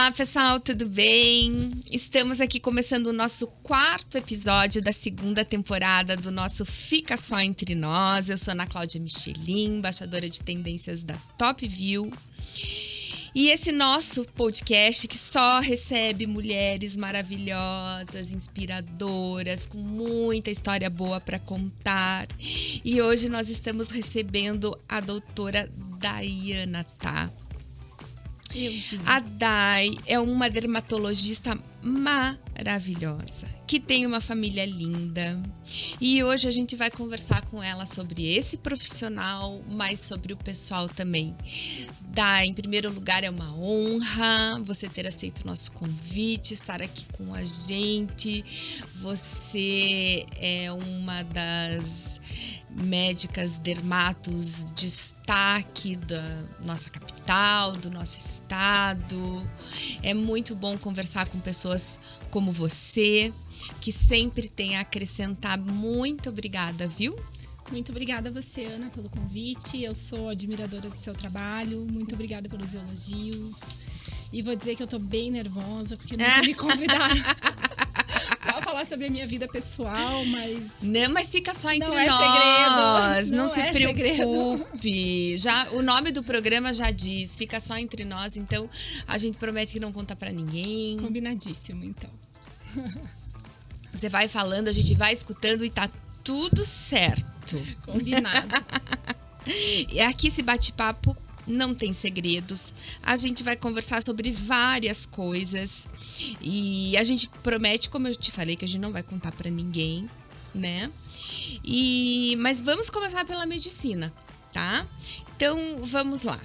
Olá, pessoal, tudo bem? Estamos aqui começando o nosso 4º episódio da 2ª temporada do nosso Fica Só Entre Nós. Eu sou Ana Cláudia Michelin, embaixadora de tendências da Top View. E esse nosso podcast que só recebe mulheres maravilhosas, inspiradoras, com muita história boa para contar. E hoje nós estamos recebendo a doutora Daiana, tá? A Dai é uma dermatologista maravilhosa, que tem uma família linda. E hoje a gente vai conversar com ela sobre esse profissional, mas sobre o pessoal também. Dai, em primeiro lugar, é uma honra você ter aceito o nosso convite, estar aqui com a gente. Você é uma das médicas dermatos destaque da nossa capital, do nosso estado. É muito bom conversar com pessoas como você, que sempre tem a acrescentar. Muito obrigada, viu? Muito obrigada a você, Ana, pelo convite. Eu sou admiradora do seu trabalho. Muito obrigada pelos elogios. E vou dizer que eu tô bem nervosa, porque nunca me convidaram pra falar sobre a minha vida pessoal, mas... Não, mas fica só entre nós. Segredo. Não se preocupe. Segredo. Já, o nome do programa já diz, fica só entre nós. Então, a gente promete que não conta pra ninguém. Combinadíssimo, então. Você vai falando, a gente vai escutando e tá tudo certo. Combinado. E aqui esse bate-papo não tem segredos. A gente vai conversar sobre várias coisas. E a gente promete, como eu te falei, que a gente não vai contar pra ninguém, né? Mas vamos começar pela medicina, tá? Então, vamos lá.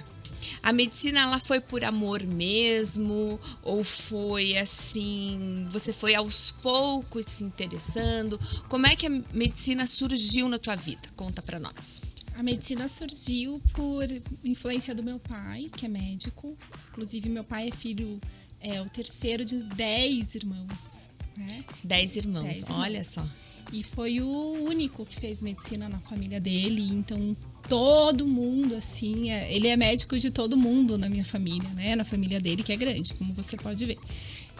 A medicina, ela foi por amor mesmo? Ou foi assim, você foi aos poucos se interessando? Como é que a medicina surgiu na tua vida? Conta pra nós. A medicina surgiu por influência do meu pai, que é médico. Inclusive, meu pai é o terceiro de 10 irmãos. Né? 10 irmãos, olha só. E foi o único que fez medicina na família dele. Então, todo mundo, assim, ele é médico de todo mundo na minha família, né? Na família dele, que é grande, como você pode ver.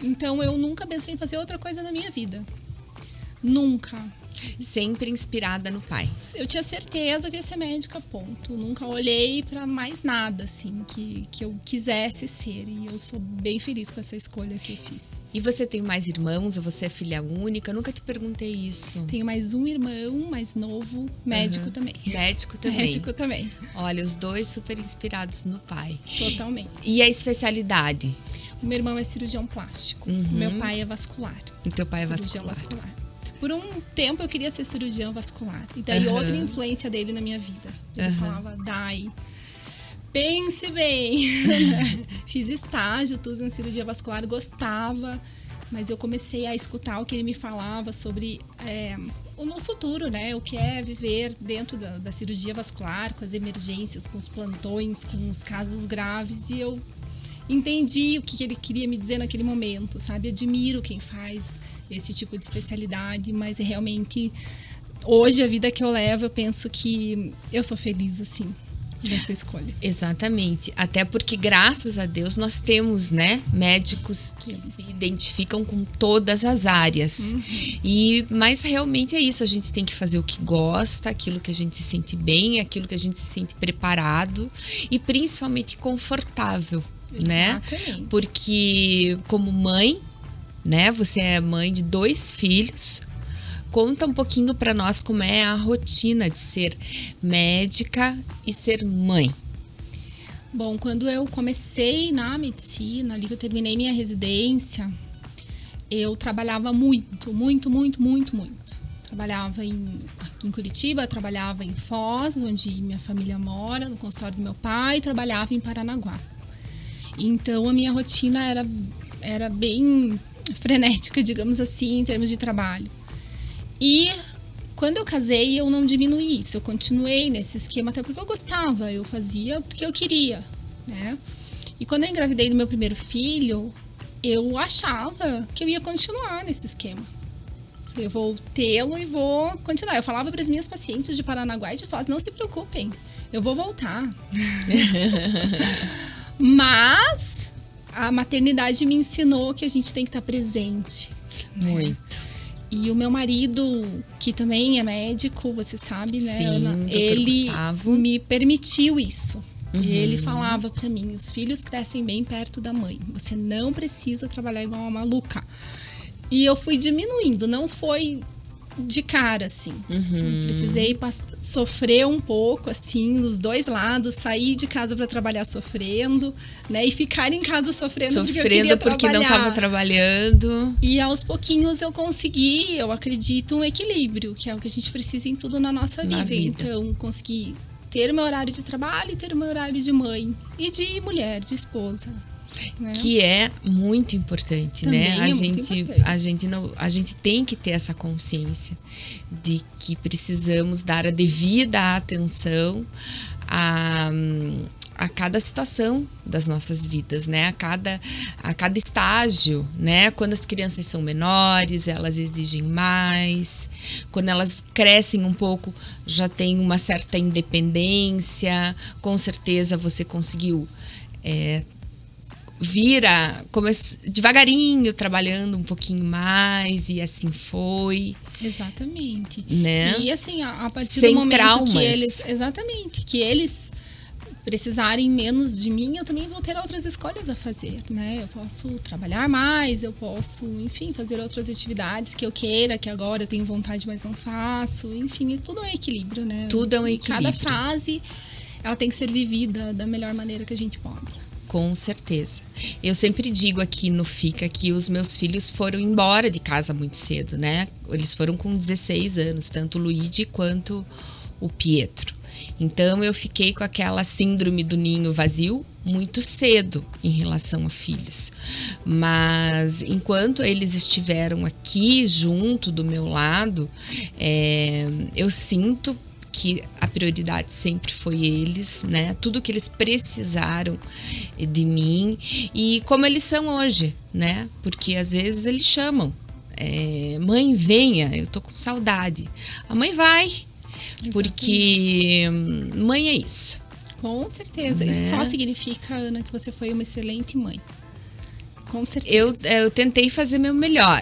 Então, eu nunca pensei em fazer outra coisa na minha vida. Nunca. Sempre inspirada no pai. Eu tinha certeza que ia ser médica, ponto. Nunca olhei pra mais nada, assim, que eu quisesse ser. E eu sou bem feliz com essa escolha que eu fiz. E você tem mais irmãos? Ou você é filha única? Eu nunca te perguntei isso. Tenho mais um irmão, mais novo, médico também. Médico também. Médico também. Olha, os dois super inspirados no pai. Totalmente. E a especialidade? O meu irmão é cirurgião plástico. O meu pai é vascular. E teu pai é cirurgião vascular. Por um tempo eu queria ser cirurgião vascular. E daí outra influência dele na minha vida. Ele falava, Dai, pense bem. Fiz estágio, tudo em cirurgia vascular, gostava. Mas eu comecei a escutar o que ele me falava sobre no futuro, né? O que é viver dentro da cirurgia vascular, com as emergências, com os plantões, com os casos graves. E eu entendi o que ele queria me dizer naquele momento, sabe? Admiro quem faz esse tipo de especialidade, mas realmente hoje a vida que eu levo, eu penso que eu sou feliz, assim, nessa escolha. Exatamente, até porque graças a Deus nós temos, né, médicos que se identificam com todas as áreas. Mas realmente é isso, a gente tem que fazer o que gosta, aquilo que a gente se sente bem, aquilo que a gente se sente preparado e principalmente confortável, né? Porque como mãe, né? Você é mãe de 2 filhos. Conta um pouquinho para nós como é a rotina de ser médica e ser mãe. Bom, quando eu comecei na medicina, ali que eu terminei minha residência, eu trabalhava muito. Trabalhava aqui em Curitiba, trabalhava em Foz, onde minha família mora, no consultório do meu pai, e trabalhava em Paranaguá. Então, a minha rotina era bem frenética, digamos assim, em termos de trabalho. E quando eu casei, eu não diminuí isso, eu continuei nesse esquema, até porque eu gostava, eu fazia porque eu queria, né? E quando eu engravidei do meu primeiro filho, eu achava que eu ia continuar nesse esquema. Falei, eu vou tê-lo e vou continuar. Eu falava para as minhas pacientes de Paranaguá e de Foz, não se preocupem, eu vou voltar. Mas a maternidade me ensinou que a gente tem que estar presente. Muito. E o meu marido, que também é médico, você sabe, né, Sim, Ana? Dr. Ele Gustavo. me permitiu isso. E ele falava pra mim, os filhos crescem bem perto da mãe. Você não precisa trabalhar igual uma maluca. E eu fui diminuindo, não foi de cara, assim. Precisei sofrer um pouco, assim, nos dois lados, sair de casa para trabalhar sofrendo, né? E ficar em casa sofrendo porque eu queria porque não trabalhar. estava trabalhando. E aos pouquinhos eu consegui, eu acredito, um equilíbrio, que é o que a gente precisa em tudo na nossa vida. Então, consegui ter o meu horário de trabalho e ter o meu horário de mãe. E de mulher, de esposa. Né? Que é muito importante, Também né? é muito importante. A gente tem que ter essa consciência de que precisamos dar a devida atenção a cada situação das nossas vidas, né? A cada estágio, né? Quando as crianças são menores, elas exigem mais. Quando elas crescem um pouco, já tem uma certa independência. Com certeza você conseguiu devagarinho, trabalhando um pouquinho mais, e assim foi. Exatamente. Né? E assim, a partir Sem do momento traumas. que eles... Exatamente. Que eles precisarem menos de mim, eu também vou ter outras escolhas a fazer, né? Eu posso trabalhar mais, eu posso, enfim, fazer outras atividades que eu queira, que agora eu tenho vontade, mas não faço. Enfim, e tudo é um equilíbrio, né? Tudo é um equilíbrio. Cada fase, ela tem que ser vivida da melhor maneira que a gente pode. Com certeza. Eu sempre digo aqui no FICA que os meus filhos foram embora de casa muito cedo, né? Eles foram com 16 anos, tanto o Luigi quanto o Pietro. Então eu fiquei com aquela síndrome do ninho vazio muito cedo em relação a filhos. Mas enquanto eles estiveram aqui junto do meu lado, eu sinto que a prioridade sempre foi eles, né? Tudo que eles precisaram de mim e como eles são hoje, né? Porque às vezes eles chamam, mãe, venha, eu tô com saudade. A mãe vai, porque mãe é isso. Com certeza. Né? Isso só significa, Ana, que você foi uma excelente mãe. Com certeza. Eu tentei fazer meu melhor.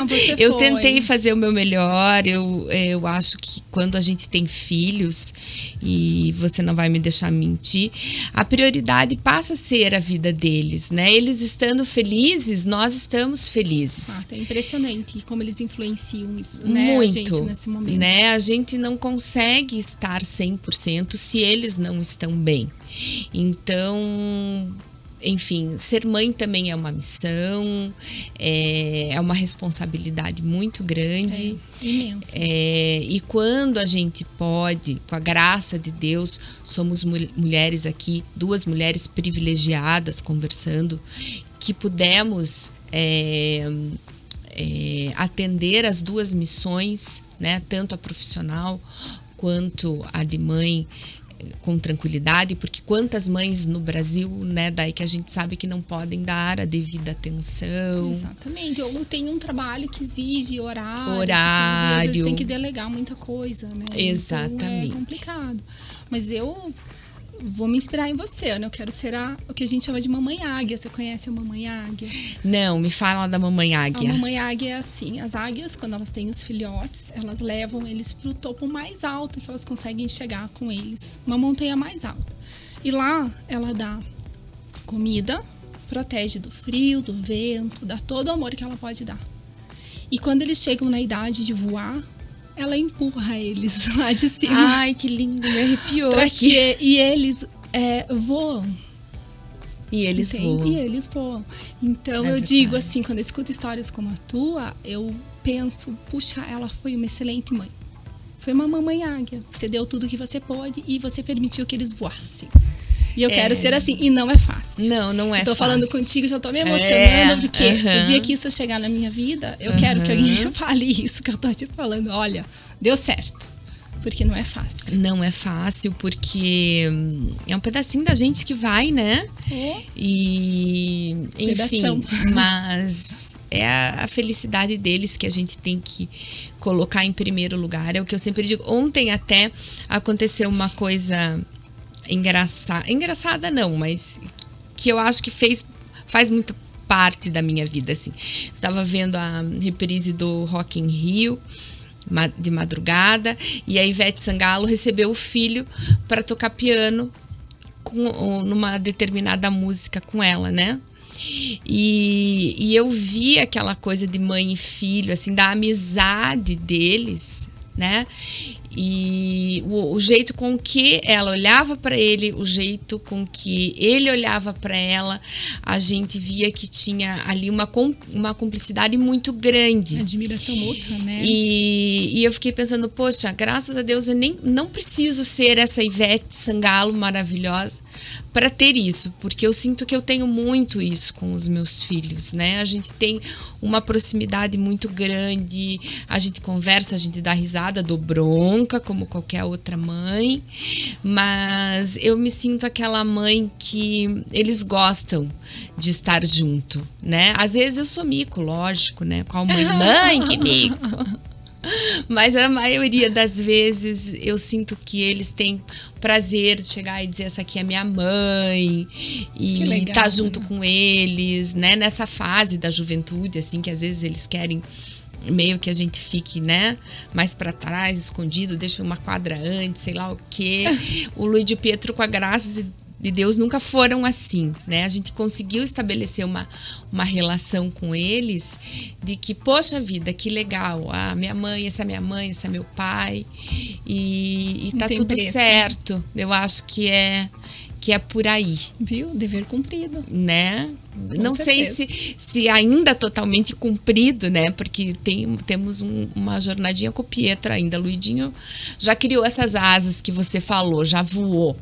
Você eu foi. tentei fazer o meu melhor. Eu acho que quando a gente tem filhos, e você não vai me deixar mentir, a prioridade passa a ser a vida deles, né? Eles estando felizes, nós estamos felizes. É impressionante como eles influenciam isso, né? Muito, a gente nesse momento. Né? A gente não consegue estar 100% se eles não estão bem. Então... Enfim, ser mãe também é uma missão, é uma responsabilidade muito grande. Imensa. E quando a gente pode, com a graça de Deus, somos mulheres aqui, duas mulheres privilegiadas conversando, que pudemos atender as duas missões, né, tanto a profissional quanto a de mãe, com tranquilidade, porque quantas mães no Brasil, né, daí que a gente sabe que não podem dar a devida atenção. Exatamente, ou tem um trabalho que exige horário. Às vezes tem que delegar muita coisa, né? Exatamente. Então é complicado. Mas eu vou me inspirar em você, Ana. Eu quero ser o que a gente chama de mamãe águia. Você conhece a mamãe águia? Não, me fala da mamãe águia. A mamãe águia é assim, as águias, quando elas têm os filhotes, elas levam eles pro topo mais alto que elas conseguem chegar com eles. Uma montanha mais alta. E lá, ela dá comida, protege do frio, do vento, dá todo o amor que ela pode dar. E quando eles chegam na idade de voar, ela empurra eles lá de cima. Ai, que lindo, me arrepiou aqui. E eles voam. E eles voam. E eles voam. Então eu digo assim, quando eu escuto histórias como a tua, eu penso, puxa, ela foi uma excelente mãe. Foi uma mamãe águia. Você deu tudo que você pôde e você permitiu que eles voassem. E eu quero ser assim. E não é fácil. Não é fácil. Tô falando contigo, já tô me emocionando, porque o dia que isso chegar na minha vida, eu quero que alguém fale isso que eu tô te falando. Olha, deu certo. Porque não é fácil. Não é fácil, porque é um pedacinho da gente que vai, né? E, enfim, mas é a felicidade deles que a gente tem que colocar em primeiro lugar. É o que eu sempre digo. Ontem até aconteceu uma coisa engraçada não, mas que eu acho que fez faz muita parte da minha vida, assim. Estava vendo a reprise do Rock in Rio de madrugada, e a Ivete Sangalo recebeu o filho para tocar piano numa determinada música com ela, né? E eu vi aquela coisa de mãe e filho, assim, da amizade deles, né? E o jeito com que ela olhava para ele, o jeito com que ele olhava para ela, a gente via que tinha ali uma cumplicidade muito grande. Admiração mútua, né? E eu fiquei pensando, poxa, graças a Deus eu não preciso ser essa Ivete Sangalo maravilhosa para ter isso, porque eu sinto que eu tenho muito isso com os meus filhos, né? A gente tem uma proximidade muito grande, a gente conversa, a gente dá risada, dou bronca, como qualquer outra mãe, mas eu me sinto aquela mãe que eles gostam de estar junto, né? Às vezes eu sou mico, lógico, né? Qual mãe, que mico! Mas a maioria das vezes eu sinto que eles têm prazer de chegar e dizer, essa aqui é minha mãe, e estar junto com eles, né? Nessa fase da juventude, assim, que às vezes eles querem meio que a gente fique, né, mais para trás, escondido, deixa uma quadra antes, sei lá o quê. O Luiz e o Pietro, com a graça de Deus, nunca foram assim, né? A gente conseguiu estabelecer uma relação com eles de que, poxa vida, que legal, minha mãe, esse é meu pai, e tá tudo certo. Eu acho que é por aí. Viu? Dever cumprido. Né? Não sei se ainda totalmente cumprido, né? Porque temos uma jornadinha com o Pietro ainda. Luidinho já criou essas asas que você falou, já voou.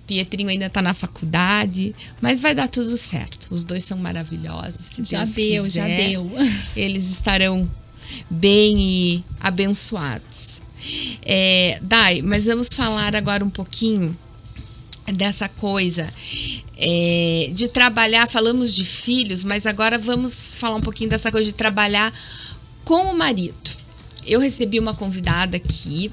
Pietrinho ainda tá na faculdade, mas vai dar tudo certo. Os dois são maravilhosos. Se Deus quiser, já deu. Eles estarão bem e abençoados. Dai, mas vamos falar agora um pouquinho dessa coisa de trabalhar. Falamos de filhos, mas agora vamos falar um pouquinho dessa coisa de trabalhar com o marido. Eu recebi uma convidada aqui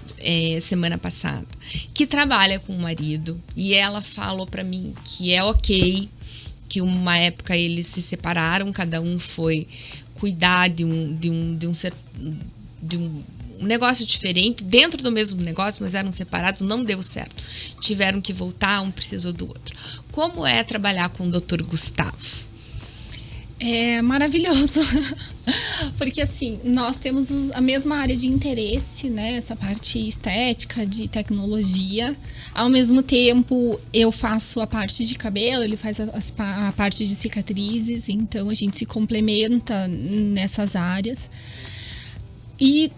semana passada que trabalha com o marido, e ela falou pra mim que é ok, que uma época eles se separaram, cada um foi cuidar de um negócio diferente, dentro do mesmo negócio, mas eram separados, não deu certo. Tiveram que voltar, um precisou do outro. Como é trabalhar com o Dr. Gustavo? É maravilhoso, porque assim, nós temos a mesma área de interesse, né? Essa parte estética, de tecnologia. Ao mesmo tempo, eu faço a parte de cabelo, ele faz a parte de cicatrizes, então a gente se complementa nessas áreas. E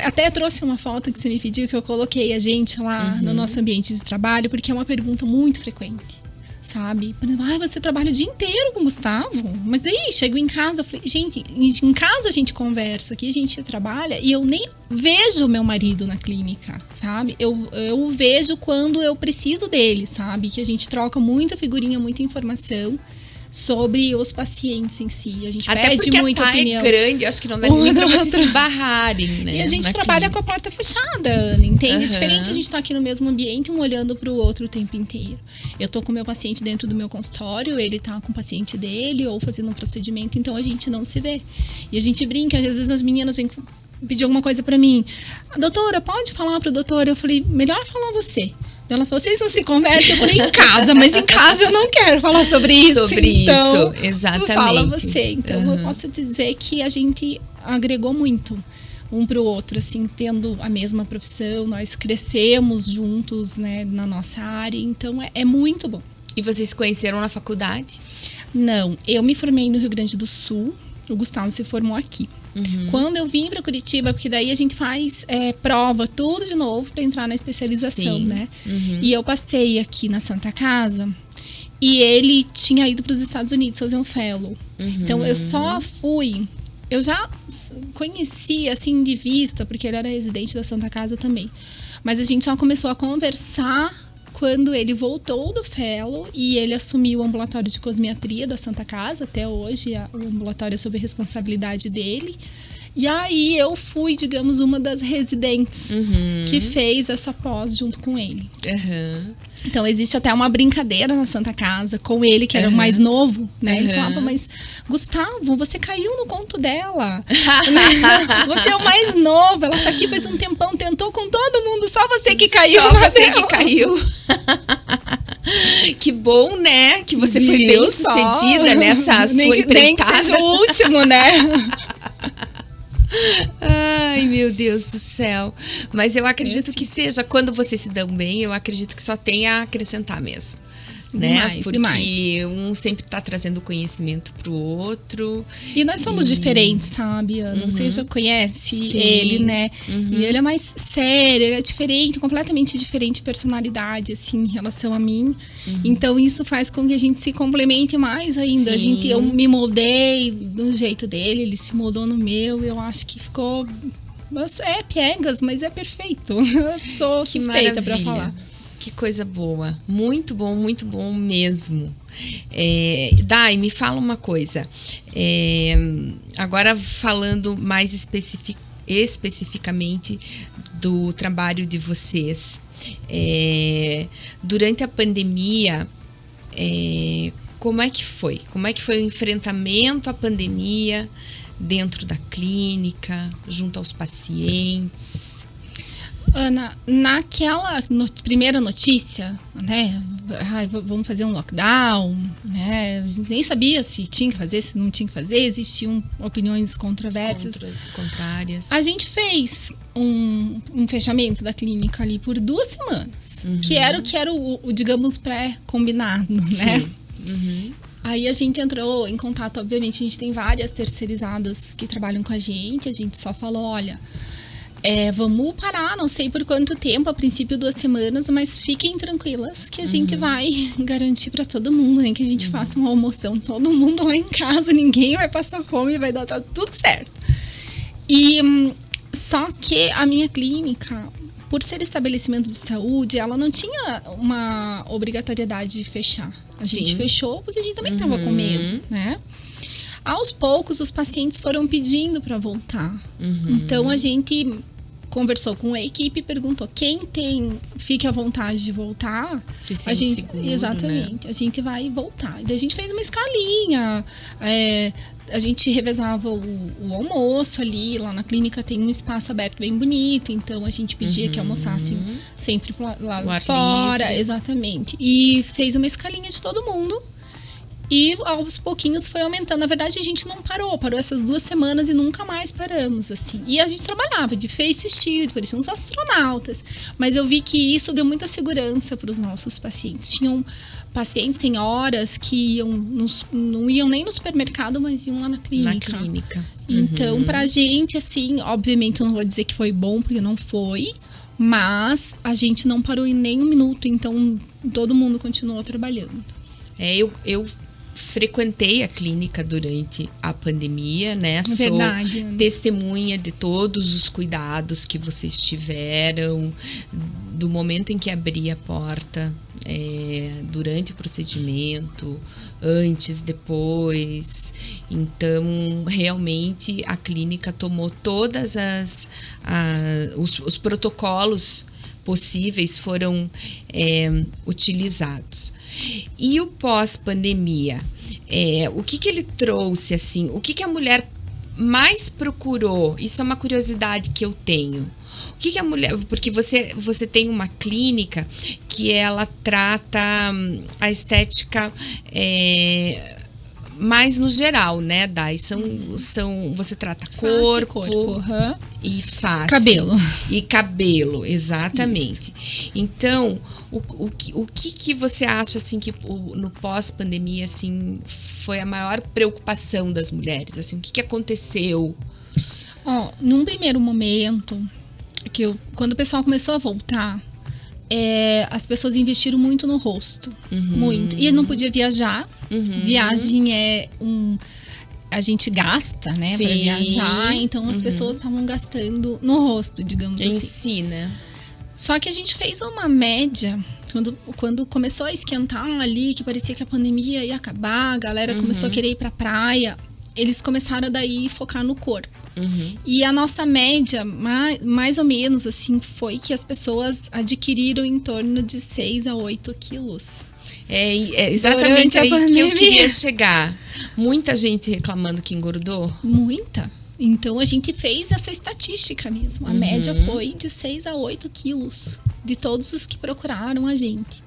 até trouxe uma foto que você me pediu, que eu coloquei a gente lá no nosso ambiente de trabalho, porque é uma pergunta muito frequente, sabe? Você trabalha o dia inteiro com o Gustavo? Mas aí, chego em casa, eu falei, gente, em casa a gente conversa, aqui a gente trabalha, e eu nem vejo o meu marido na clínica, sabe? Eu vejo quando eu preciso dele, sabe? Que a gente troca muita figurinha, muita informação sobre os pacientes em si. A gente até pede muita opinião. É grande, acho que não dá nem pra vocês se esbarrarem, né? E a gente trabalha com a porta fechada, Ana, entende? É diferente a gente estar aqui no mesmo ambiente, um olhando pro outro o tempo inteiro. Eu tô com o meu paciente dentro do meu consultório, ele tá com o paciente dele, ou fazendo um procedimento, então a gente não se vê. E a gente brinca, às vezes as meninas vêm pedir alguma coisa pra mim. Doutora, pode falar pro doutor? Eu falei, melhor falar você. Ela falou, vocês não se conversam? Eu falei, em casa, mas em casa eu não quero falar sobre isso. Então, exatamente. Fala você. Então, eu posso te dizer que a gente agregou muito um pro outro, assim, tendo a mesma profissão, nós crescemos juntos, né, na nossa área, então é muito bom. E vocês se conheceram na faculdade? Não, eu me formei no Rio Grande do Sul, o Gustavo se formou aqui. Quando eu vim para Curitiba, porque daí a gente faz prova, tudo de novo para entrar na especialização, né? E eu passei aqui na Santa Casa e ele tinha ido para os Estados Unidos fazer um fellow. Então eu só fui, eu já conhecia assim de vista, porque ele era residente da Santa Casa também. Mas a gente só começou a conversar quando ele voltou do fellow e ele assumiu o ambulatório de cosmiatria da Santa Casa. Até hoje o ambulatório é sob responsabilidade dele. E aí eu fui, digamos, uma das residentes que fez essa pós junto com ele. Então, existe até uma brincadeira na Santa Casa com ele, que era o mais novo, né? Ele falava, mas Gustavo, você caiu no conto dela. Você é o mais novo, ela tá aqui faz um tempão, tentou com todo mundo, só você que caiu. Só você que caiu. Que bom, né? Que você foi bem sucedida nessa sua empreitada. Nem que seja o último, né? Ai, meu Deus do céu. Mas eu acredito que seja, quando vocês se dão bem, eu acredito que só tem a acrescentar mesmo. Né? Demais, Porque demais. um sempre tá trazendo conhecimento pro outro. E nós somos diferentes, sabe, Ana? Você já conhece ele, né? E ele é mais sério, ele é diferente, completamente diferente de personalidade, assim, em relação a mim. Então, isso faz com que a gente se complemente mais ainda. Eu me moldei do jeito dele, ele se moldou no meu. Eu acho que ficou... É piegas, mas é perfeito. Eu sou suspeita pra falar. Que coisa boa. Muito bom mesmo. Dai, me fala uma coisa. Agora falando mais especificamente do trabalho de vocês. Durante a pandemia, como é que foi? Como é que foi o enfrentamento à pandemia dentro da clínica, junto aos pacientes? Ana, naquela primeira notícia, né? Vamos fazer um lockdown, né? A gente nem sabia se tinha que fazer, se não tinha que fazer. Existiam opiniões controversas. Contrárias. A gente fez um fechamento da clínica ali por 2 semanas. Que era o digamos, pré-combinado, né? Sim. Aí a gente entrou em contato, obviamente, a gente tem várias terceirizadas que trabalham com a gente só falou, olha... vamos parar, não sei por quanto tempo, a princípio 2 semanas, mas fiquem tranquilas que a gente vai garantir para todo mundo, né? Que a gente faça uma almoção, todo mundo lá em casa, ninguém vai passar fome, vai dar tudo certo. E só que a minha clínica, por ser estabelecimento de saúde, ela não tinha uma obrigatoriedade de fechar. A gente fechou porque a gente também estava com medo, né? Aos poucos, os pacientes foram pedindo para voltar. Então, a gente conversou com a equipe e perguntou quem fique à vontade de voltar. Se sente seguro, exatamente, né? A gente vai voltar. E daí a gente fez uma escalinha. A gente revezava o almoço ali. Lá na clínica tem um espaço aberto bem bonito. Então, a gente pedia que almoçassem sempre lá fora. Livre. Exatamente. E fez uma escalinha de todo mundo. E aos pouquinhos foi aumentando. Na verdade, a gente não parou essas 2 semanas e nunca mais paramos, assim. E a gente trabalhava de face shield, parecia uns astronautas. Mas eu vi que isso deu muita segurança para os nossos pacientes. Tinham pacientes, senhoras, que não iam nem no supermercado, mas iam lá na clínica. Na clínica. Então, pra gente, assim, obviamente eu não vou dizer que foi bom, porque não foi. Mas a gente não parou em nem 1 minuto. Então, todo mundo continuou trabalhando. Eu frequentei a clínica durante a pandemia, né? Verdade, sou testemunha de todos os cuidados que vocês tiveram, do momento em que abri a porta, durante o procedimento, antes, depois. Então, realmente, a clínica tomou todas os protocolos possíveis foram utilizados. E o pós-pandemia, o que ele trouxe, assim? O que a mulher mais procurou? Isso é uma curiosidade que eu tenho. O que a mulher... Porque você tem uma clínica que ela trata a estética... mais no geral, né, Dai? Você trata corpo e face. Cabelo, exatamente. Isso. Então, o que você acha, assim, que no pós-pandemia, assim, foi a maior preocupação das mulheres? Assim, o que aconteceu? Num primeiro momento, quando o pessoal começou a voltar, as pessoas investiram muito no rosto. Muito. E não podia viajar. Viagem a gente gasta, né, para viajar, então as pessoas estavam gastando no rosto, digamos assim. Em si, né? Só que a gente fez uma média, quando começou a esquentar ali, que parecia que a pandemia ia acabar, a galera começou a querer ir pra praia, eles começaram daí a focar no corpo. E a nossa média, mais ou menos, assim, foi que as pessoas adquiriram em torno de 6 a 8 quilos. É exatamente aí que eu queria chegar. Muita gente reclamando que engordou? Muita. Então, a gente fez essa estatística mesmo. A média foi de 6 a 8 quilos de todos os que procuraram a gente.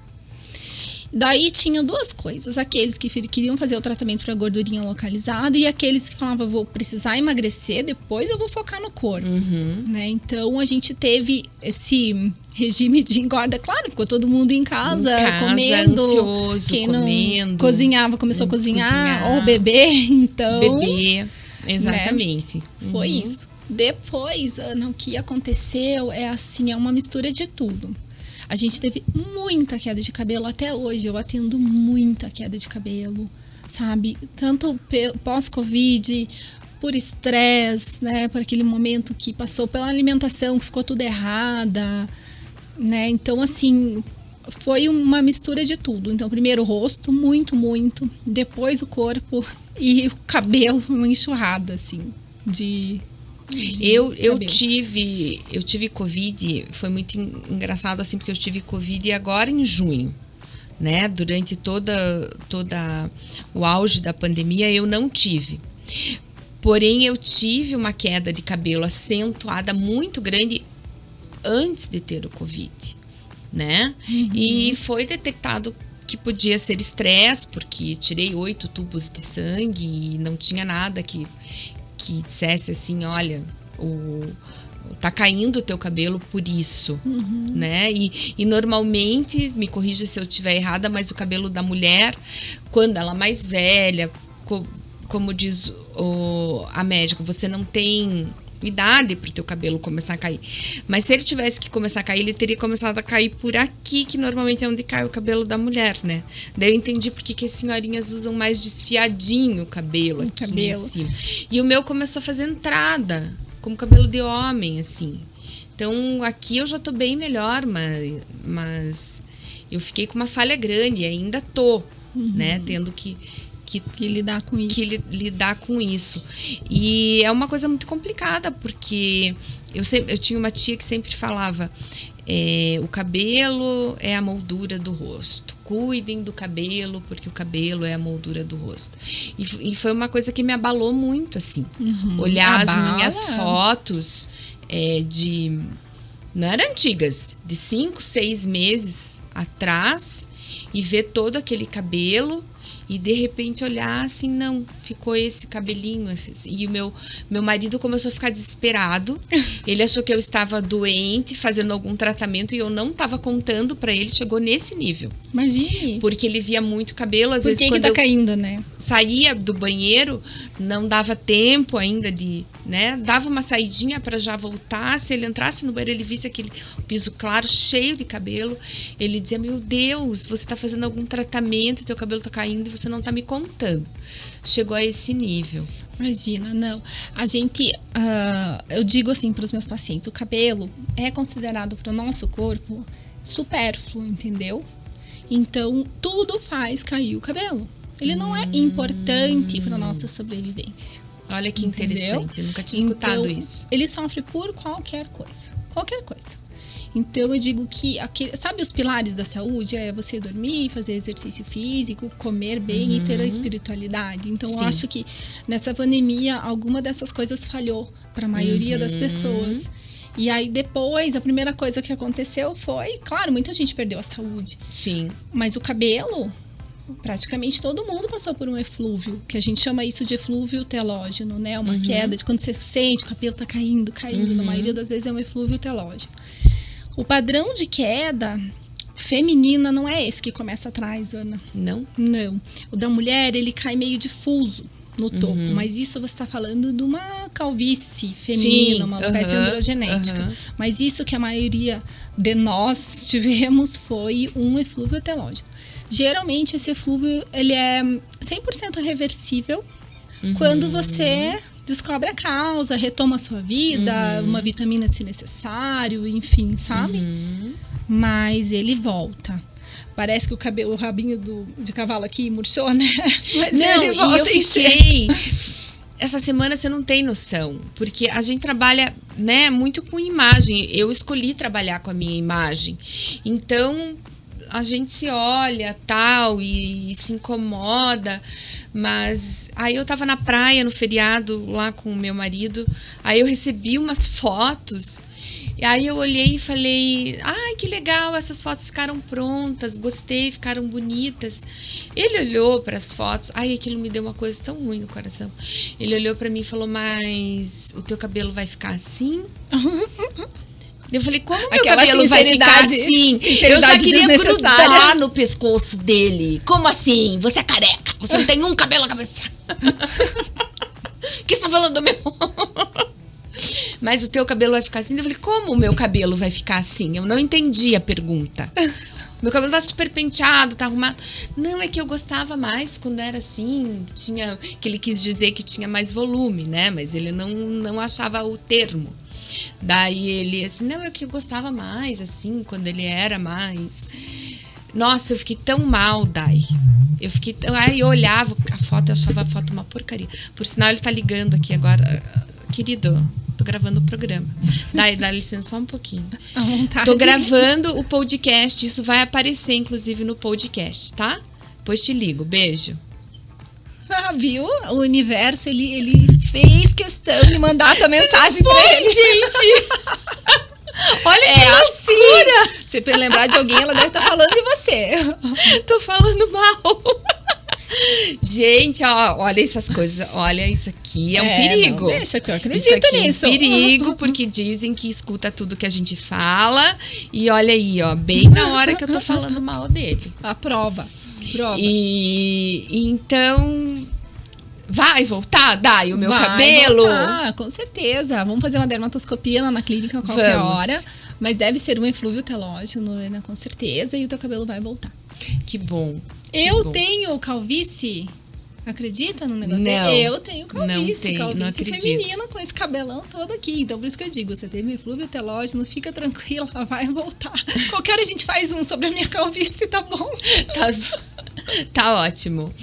Daí tinham duas coisas. Aqueles que queriam fazer o tratamento para gordurinha localizada e aqueles que falavam, vou precisar emagrecer, depois eu vou focar no corpo. Né? Então, a gente teve esse regime de engorda. Claro, ficou todo mundo em casa comendo. Ansioso, quem comendo. Não começava, começou a cozinhar. Ou beber, então... Beber, exatamente. Né? Foi isso. Depois, Ana, o que aconteceu é assim, é uma mistura de tudo. A gente teve muita queda de cabelo até hoje. Eu atendo muita queda de cabelo, sabe? Tanto pós-Covid, por estresse, né? Por aquele momento que passou pela alimentação, que ficou tudo errada, né? Então, assim, foi uma mistura de tudo. Então, primeiro o rosto, muito. Depois o corpo e o cabelo, uma enxurrada, assim, Eu tive Covid, foi muito engraçado assim, porque eu tive Covid agora em junho, né? Durante toda o auge da pandemia eu não tive. Porém, eu tive uma queda de cabelo acentuada muito grande antes de ter o Covid, né? E foi detectado que podia ser estresse, porque tirei 8 tubos de sangue e não tinha nada que dissesse assim, olha, tá caindo o teu cabelo por isso, né? E normalmente, me corrija se eu estiver errada, mas o cabelo da mulher, quando ela é mais velha, como diz a médica, você não tem idade para o teu cabelo começar a cair. Mas se ele tivesse que começar a cair, ele teria começado a cair por aqui, que normalmente é onde cai o cabelo da mulher, né? Daí eu entendi porque que as senhorinhas usam mais desfiadinho o cabelo aqui em cima. E o meu começou a fazer entrada, como cabelo de homem, assim. Então, aqui eu já tô bem melhor, mas eu fiquei com uma falha grande e ainda tô, né? Tendo que lidar com isso. Lidar com isso. E é uma coisa muito complicada, porque eu tinha uma tia que sempre falava, o cabelo é a moldura do rosto. Cuidem do cabelo, porque o cabelo é a moldura do rosto. E foi uma coisa que me abalou muito, assim. Olhar as minhas fotos não eram antigas, de 5, 6 meses atrás, e ver todo aquele cabelo. E de repente olhar assim, não, ficou esse cabelinho. E o meu marido começou a ficar desesperado. Ele achou que eu estava doente, fazendo algum tratamento, e eu não estava contando pra ele. Chegou nesse nível. Imagine. Porque ele via muito cabelo. Às vezes, quando que tá caindo, né? Saía do banheiro, não dava tempo ainda de, né? Dava uma saidinha para já voltar. Se ele entrasse no banheiro, ele visse aquele piso claro, cheio de cabelo. Ele dizia, meu Deus, você tá fazendo algum tratamento e teu cabelo tá caindo e você não tá me contando. Chegou a esse nível. Imagina, não. A gente, eu digo assim para os meus pacientes, o cabelo é considerado para o nosso corpo supérfluo, entendeu? Então, tudo faz cair o cabelo. Ele não é importante para nossa sobrevivência. Olha que interessante, eu nunca tinha escutado isso. Ele sofre por qualquer coisa. Qualquer coisa. Então, eu digo que, sabe os pilares da saúde? É você dormir, fazer exercício físico, comer bem e ter a espiritualidade. Então, eu acho que nessa pandemia, alguma dessas coisas falhou para a maioria das pessoas. E aí, depois, a primeira coisa que aconteceu foi... Claro, muita gente perdeu a saúde. Sim. Mas o cabelo... Praticamente todo mundo passou por um eflúvio, que a gente chama isso de eflúvio telógeno, né? Uma queda de quando você sente o cabelo tá caindo. Na maioria das vezes é um eflúvio telógeno. O padrão de queda feminina não é esse que começa atrás, Ana. Não? Não. O da mulher, ele cai meio difuso no topo, mas isso você está falando de uma calvície feminina, uma alopecia androgenética. Mas isso que a maioria de nós tivemos foi um eflúvio telógeno. Geralmente, esse eflúvio ele é 100% reversível quando você descobre a causa, retoma a sua vida, uma vitamina se necessário, enfim, sabe? Mas ele volta. Parece que o rabinho de cavalo aqui murchou, né? Mas não, ele volta e eu fiquei... essa semana você não tem noção, porque a gente trabalha, né, muito com imagem. Eu escolhi trabalhar com a minha imagem. Então, a gente se olha, tal, e se incomoda. Mas aí eu tava na praia no feriado lá com o meu marido, aí eu recebi umas fotos. E aí eu olhei e falei, ai, que legal, essas fotos ficaram prontas, gostei, ficaram bonitas. Ele olhou para as fotos, ai, aquilo me deu uma coisa tão ruim no coração. Ele olhou para mim e falou, mas o teu cabelo vai ficar assim? Eu falei, como meu cabelo vai ficar assim? Eu já queria grudar no pescoço dele. Como assim? Você é careca, você não tem um cabelo na cabeça. Que você tá falando do meu? Mas o teu cabelo vai ficar assim? Eu falei, como o meu cabelo vai ficar assim? Eu não entendi a pergunta. Meu cabelo tá super penteado, tá arrumado. Não, é que eu gostava mais quando era assim. Tinha, que ele quis dizer que tinha mais volume, né? Mas ele não achava o termo. Daí ele assim, não, é que eu gostava mais, assim, quando ele era mais... Nossa, eu fiquei tão mal, Dai. Aí eu olhava a foto, eu achava a foto uma porcaria. Por sinal, ele tá ligando aqui agora. Querido, tô gravando o programa. Dá licença só um pouquinho. À vontade. Tô gravando o podcast. Isso vai aparecer, inclusive, no podcast, tá? Depois te ligo. Beijo. Ah, viu? O universo, ele fez questão de mandar a tua mensagem pra ele. Gente! Olha que loucura! Se pra lembrar de alguém, ela deve estar falando de você. Tô falando mal. Gente, ó, olha essas coisas. Olha, isso aqui é um perigo. Não, deixa que eu acredito isso aqui nisso. É um perigo, porque dizem que escuta tudo que a gente fala. E olha aí, ó, bem na hora que eu tô falando mal dele. A prova. E então... Vai voltar, Dai, o meu cabelo? Voltar, com certeza. Vamos fazer uma dermatoscopia lá na clínica a qualquer hora. Mas deve ser um eflúvio telógeno, né, com certeza. E o teu cabelo vai voltar. Que bom. Eu tenho calvície. Acredita no negócio? Não. Eu tenho calvície. Não acredito. Feminina com esse cabelão todo aqui. Então, por isso que eu digo, você teve eflúvio telógeno, fica tranquila, vai voltar. Qualquer hora a gente faz um sobre a minha calvície, tá bom? Tá ótimo.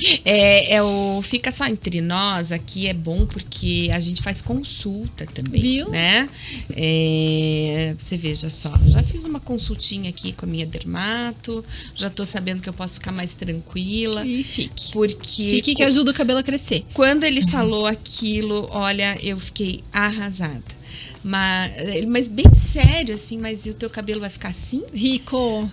O Fica Só Entre Nós aqui é bom porque a gente faz consulta também, viu? Né? Você veja só, já fiz uma consultinha aqui com a minha dermato, já tô sabendo que eu posso ficar mais tranquila. E fique. Fique que ajuda o cabelo a crescer. Quando ele falou aquilo, olha, eu fiquei arrasada. Mas bem sério, assim, mas e o teu cabelo vai ficar assim? Rico.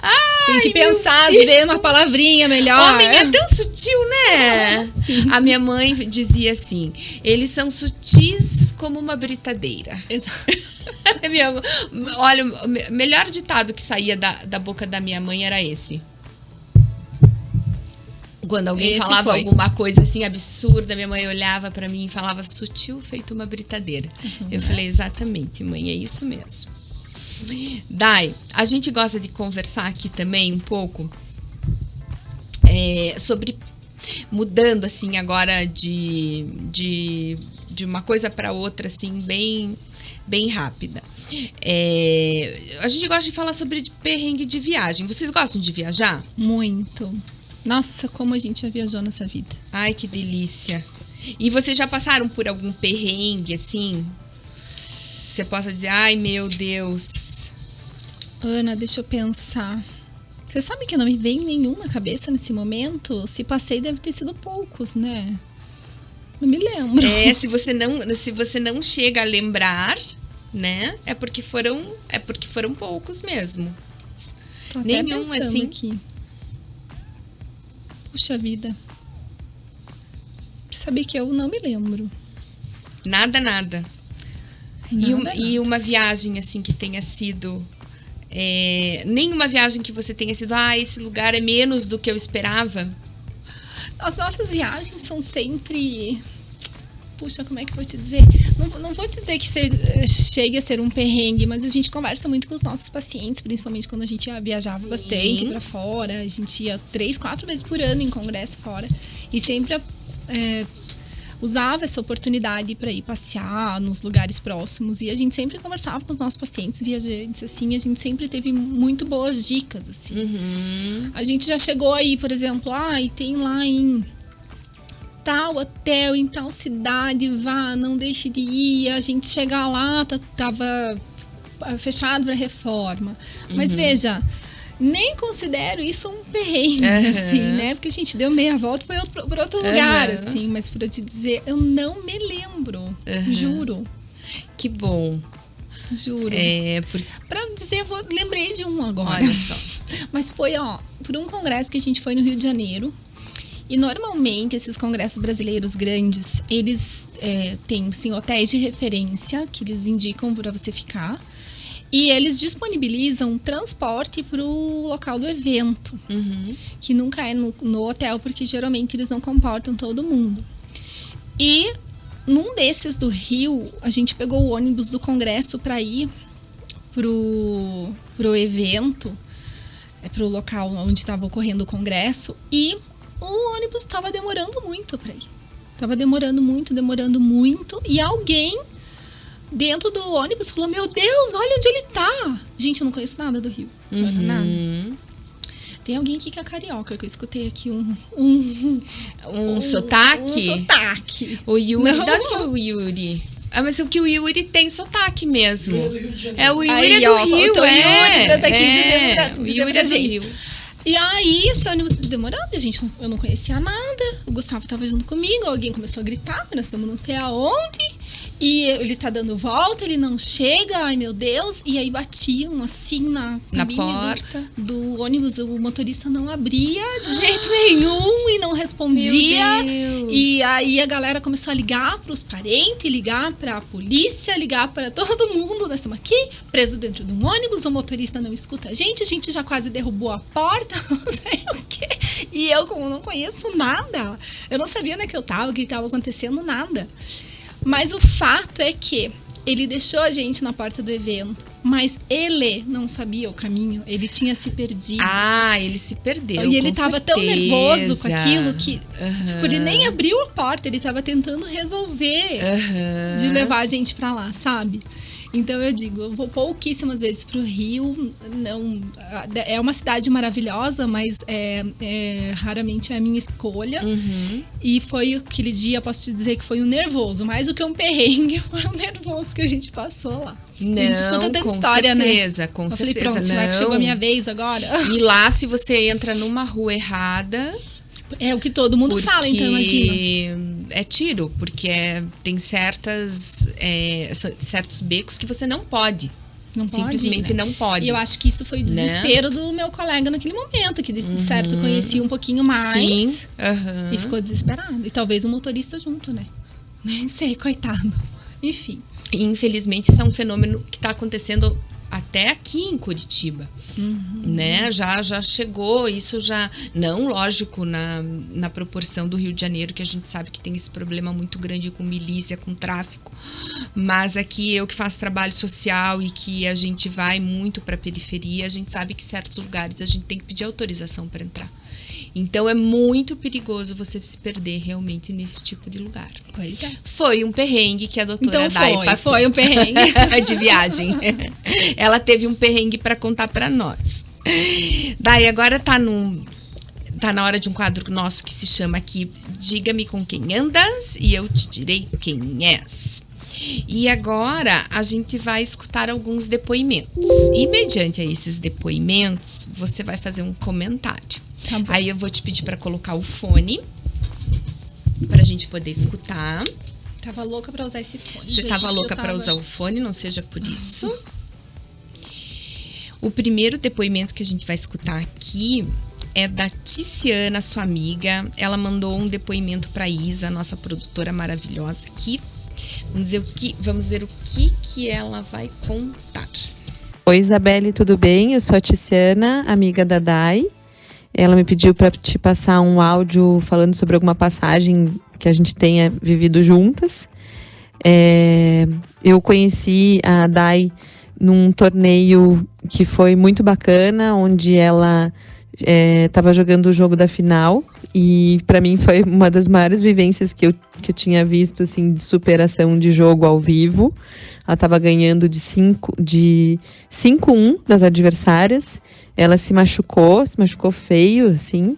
Tem que pensar, às vezes, uma palavrinha melhor. Homem é tão sutil, né? Sim. A minha mãe dizia assim, eles são sutis como uma britadeira. Exato. Olha, o melhor ditado que saía da boca da minha mãe era esse. Quando alguém falava alguma coisa assim absurda, minha mãe olhava pra mim e falava sutil feito uma britadeira. Eu falei, exatamente, mãe, é isso mesmo. Dai, a gente gosta de conversar aqui também um pouco sobre mudando assim agora de uma coisa para outra assim bem rápida. A gente gosta de falar sobre perrengue de viagem. Vocês gostam de viajar? Muito. Nossa, como a gente já viajou nessa vida. Ai, que delícia. E vocês já passaram por algum perrengue, assim? Você possa dizer, ai, meu Deus. Ana, deixa eu pensar. Você sabe que não me vem nenhum na cabeça nesse momento? Se passei, deve ter sido poucos, né? Não me lembro. Se você não chega a lembrar, né? É porque foram poucos mesmo. Tô até nenhum, assim. Aqui. Puxa vida. Saber que eu não me lembro. Nada. E uma viagem, assim, que tenha sido... nenhuma viagem que você tenha sido... esse lugar é menos do que eu esperava. As nossas viagens são sempre... Puxa, como é que eu vou te dizer? Não vou te dizer que chegue a ser um perrengue, mas a gente conversa muito com os nossos pacientes, principalmente quando a gente viajava bastante pra fora. A gente ia 3, 4 vezes por ano em congresso fora. E sempre usava essa oportunidade para ir passear nos lugares próximos. E a gente sempre conversava com os nossos pacientes viajantes, assim. A gente sempre teve muito boas dicas, assim. Uhum. A gente já chegou aí, por exemplo, e tem lá em tal hotel em tal cidade, vá, não deixe de ir. A gente chegar lá, tava fechado para reforma. Mas veja, nem considero isso um perrengue, assim, né? Porque a gente deu meia volta e foi por outro lugar, assim. Mas por eu te dizer, eu não me lembro, juro. Que bom. Juro. Pra dizer, lembrei de um agora. Olha só. Mas foi, por um congresso que a gente foi no Rio de Janeiro. E normalmente esses congressos brasileiros grandes, eles têm, sim, hotéis de referência que eles indicam para você ficar. E eles disponibilizam transporte para o local do evento, que nunca é no hotel, porque geralmente eles não comportam todo mundo. E num desses do Rio, a gente pegou o ônibus do congresso para ir pro evento, pro local onde estava ocorrendo o congresso, e o ônibus estava demorando muito para ir. Estava demorando muito, e alguém dentro do ônibus falou: meu Deus, olha onde ele tá. Gente, eu não conheço nada do Rio. Nada. Tem alguém aqui que é carioca, que eu escutei aqui um sotaque? Um sotaque. O Yuri, dá que o Yuri. Mas o que o Yuri tem sotaque mesmo. O Yuri é do Rio, o Yuri tá aqui o Yuri é do Rio. E aí, esse ônibus demorando, eu não conhecia nada. O Gustavo tava junto comigo, alguém começou a gritar, nós estamos não sei aonde. E ele tá dando volta, ele não chega, ai meu Deus. E aí batiam assim na porta do ônibus, o motorista não abria de jeito nenhum e não respondia. Meu Deus. E aí a galera começou a ligar pros parentes, ligar pra polícia, ligar pra todo mundo. Nós estamos aqui, presos dentro de um ônibus, o motorista não escuta a gente já quase derrubou a porta, não sei o quê. E eu, como não conheço nada, eu não sabia onde é que eu tava, o que estava acontecendo, nada. Mas o fato é que ele deixou a gente na porta do evento, mas ele não sabia o caminho, ele tinha se perdido. Ele se perdeu, e ele tava tão nervoso com aquilo que, tipo, ele nem abriu a porta, ele tava tentando resolver de levar a gente pra lá, sabe? Então eu digo, eu vou pouquíssimas vezes pro Rio, não, é uma cidade maravilhosa, mas raramente é a minha escolha. E foi aquele dia, posso te dizer que foi um nervoso, mais do que um perrengue, foi um nervoso que a gente passou lá. Não, a gente escuta tanta história, certeza, né? Com eu certeza, falei, pronto, será que chegou a minha vez agora? E lá, se você entra numa rua errada... É o que todo mundo fala, então imagina. É tiro, porque tem certos becos que você não pode. Simplesmente não pode. E eu acho que isso foi o desespero do meu colega naquele momento, que de certo conhecia um pouquinho mais. Sim. E ficou desesperado. E talvez o motorista junto, né? Nem sei, coitado. Enfim. Infelizmente, isso é um fenômeno que está acontecendo até aqui em Curitiba, né? Já chegou, isso já... Não, lógico, na proporção do Rio de Janeiro, que a gente sabe que tem esse problema muito grande com milícia, com tráfico. Mas aqui, eu que faço trabalho social e que a gente vai muito para a periferia, a gente sabe que em certos lugares a gente tem que pedir autorização para entrar. Então, é muito perigoso você se perder realmente nesse tipo de lugar. Pois é. Foi um perrengue que a doutora Dai passou. Foi um perrengue. De viagem. Ela teve um perrengue para contar para nós. Dai, agora tá na hora de um quadro nosso que se chama aqui Diga-me com quem andas e eu te direi quem és. E agora a gente vai escutar alguns depoimentos. E mediante a esses depoimentos, você vai fazer um comentário. Tá bom. Aí eu vou te pedir para colocar o fone pra gente poder escutar. Tava louca pra usar esse fone. Você tava louca pra usar o fone, não seja por isso. O primeiro depoimento que a gente vai escutar aqui é da Ticiana, sua amiga. Ela mandou um depoimento pra Isa, nossa produtora maravilhosa aqui. Vamos ver o que ela vai contar. Oi, Isabelle, tudo bem? Eu sou a Ticiana, amiga da Dai. Ela me pediu para te passar um áudio falando sobre alguma passagem que a gente tenha vivido juntas. Eu conheci a Dai num torneio que foi muito bacana, onde ela estava jogando o jogo da final. E para mim foi uma das maiores vivências que eu tinha visto, assim, de superação de jogo ao vivo. Ela estava ganhando de 5-1 das adversárias. Ela se machucou feio, assim,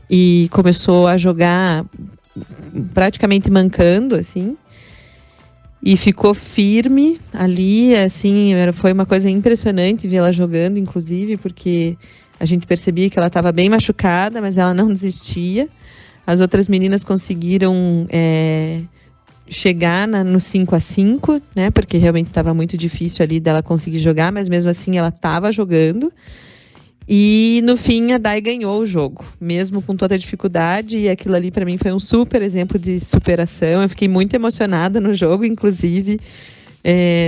e começou a jogar praticamente mancando, assim. E ficou firme ali, assim, foi uma coisa impressionante ver ela jogando, inclusive, porque a gente percebia que ela estava bem machucada, mas ela não desistia. As outras meninas conseguiram chegar no 5-5, né? Porque realmente estava muito difícil ali dela conseguir jogar, mas mesmo assim ela estava jogando. E no fim a Dai ganhou o jogo, mesmo com toda a dificuldade, e aquilo ali para mim foi um super exemplo de superação. Eu fiquei muito emocionada no jogo, inclusive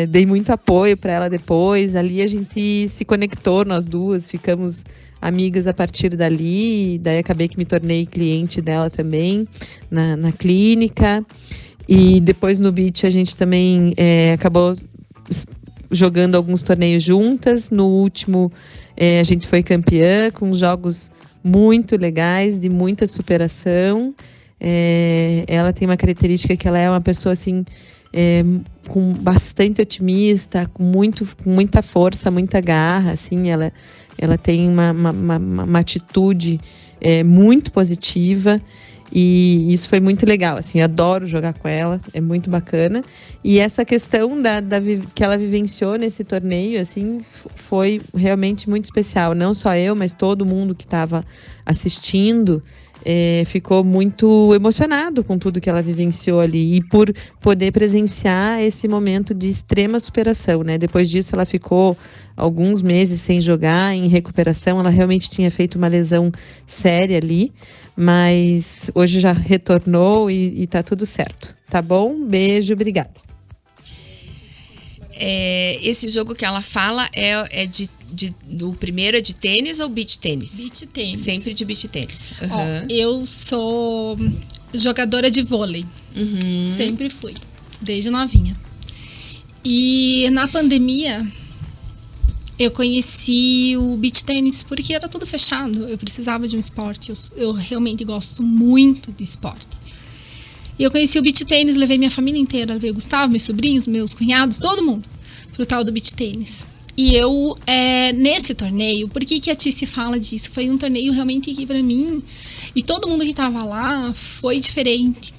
dei muito apoio para ela depois. Ali a gente se conectou, nós duas, ficamos amigas a partir dali, daí acabei que me tornei cliente dela também na clínica. E depois no Beach a gente também acabou jogando alguns torneios juntas. No último a gente foi campeã, com jogos muito legais, de muita superação. Ela tem uma característica que ela é uma pessoa assim, com bastante otimista, com muita força, muita garra. Assim, ela tem uma atitude muito positiva. E isso foi muito legal, assim, adoro jogar com ela, é muito bacana. E essa questão que ela vivenciou nesse torneio, assim, foi realmente muito especial. Não só eu, mas todo mundo que estava assistindo ficou muito emocionado com tudo que ela vivenciou ali. E por poder presenciar esse momento de extrema superação, né? Depois disso, ela ficou alguns meses sem jogar, em recuperação. Ela realmente tinha feito uma lesão séria ali, mas hoje já retornou e tá tudo certo. Tá bom? Beijo, obrigada. Esse jogo que ela fala o primeiro é de tênis ou beach tênis? Beach tênis. Sempre de beach tênis. Uhum. Ó, eu sou jogadora de vôlei. Sempre fui, desde novinha. E na pandemia eu conheci o beach tênis porque era tudo fechado. Eu precisava de um esporte. Eu realmente gosto muito de esporte. E eu conheci o beach tênis, levei minha família inteira. Levei o Gustavo, meus sobrinhos, meus cunhados, todo mundo pro tal do beach tênis. E eu, nesse torneio, por que a Tice fala disso? Foi um torneio realmente que pra mim, e todo mundo que tava lá, foi diferente.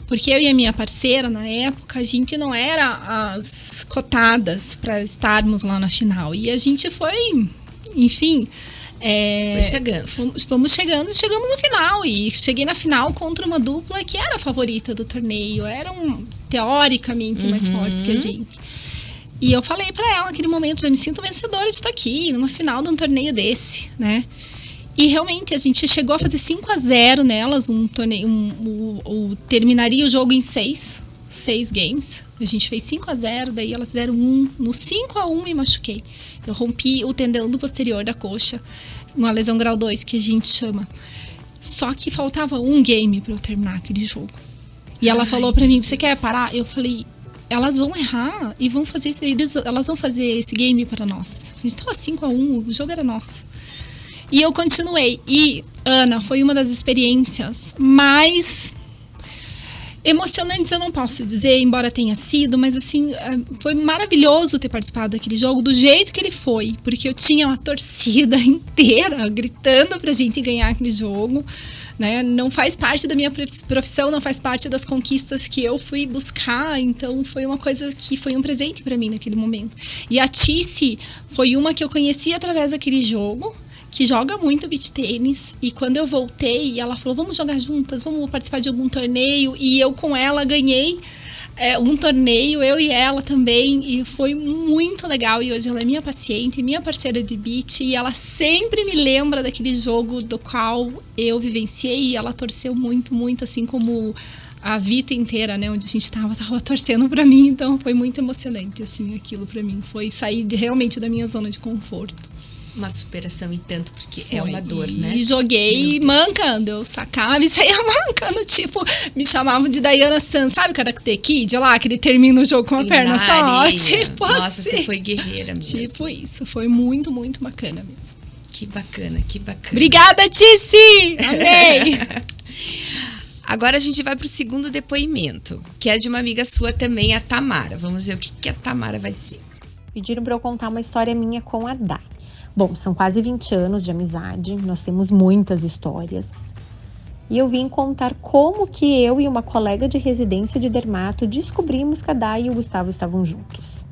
Porque eu e a minha parceira, na época, a gente não era as cotadas para estarmos lá na final. E a gente foi, enfim... foi chegando. Fomos chegando e chegamos na final. E cheguei na final contra uma dupla que era a favorita do torneio. Eram, teoricamente, mais fortes que a gente. E eu falei pra ela naquele momento, eu me sinto vencedora de estar aqui, numa final de um torneio desse, né? E realmente a gente chegou a fazer 5-0 nelas, um torneio, terminaria o jogo em 6 games. A gente fez 5-0, daí elas fizeram 1. No 5-1 me machuquei. Eu rompi o tendão do posterior da coxa, uma lesão grau 2 que a gente chama. Só que faltava um game pra eu terminar aquele jogo. E ela falou pra mim, você quer parar? Eu falei, elas vão errar e vão fazer elas vão fazer esse game para nós. A gente tava 5-1, o jogo era nosso. E eu continuei. E, Ana, foi uma das experiências mais emocionantes, eu não posso dizer, embora tenha sido, mas assim, foi maravilhoso ter participado daquele jogo do jeito que ele foi, porque eu tinha uma torcida inteira gritando pra gente ganhar aquele jogo, né? Não faz parte da minha profissão, não faz parte das conquistas que eu fui buscar, então foi uma coisa que foi um presente pra mim naquele momento. E a Tice foi uma que eu conheci através daquele jogo, que joga muito beach tênis, e quando eu voltei, ela falou, vamos jogar juntas, vamos participar de algum torneio, e eu com ela ganhei um torneio, eu e ela também, e foi muito legal, e hoje ela é minha paciente, minha parceira de beach, e ela sempre me lembra daquele jogo do qual eu vivenciei, e ela torceu muito, muito, assim como a vida inteira, né, onde a gente tava torcendo pra mim, então foi muito emocionante, assim, aquilo pra mim, foi sair realmente da minha zona de conforto. Uma superação e tanto, porque é uma dor, né? E joguei mancando, eu sacava e saía mancando, tipo, me chamavam de Diana San, sabe o Karate Kid lá, que ele termina o jogo com a perna só? Tipo nossa, assim. Você foi guerreira mesmo. Tipo isso, foi muito, muito bacana mesmo. Que bacana, que bacana. Obrigada, Tice! Amei! Agora a gente vai pro segundo depoimento, que é de uma amiga sua também, a Tamara. Vamos ver o que a Tamara vai dizer. Pediram para eu contar uma história minha com a Dai. Bom, são quase 20 anos de amizade, nós temos muitas histórias. e eu vim contar como que eu e uma colega de residência de dermato descobrimos que a Dai e o Gustavo estavam juntos.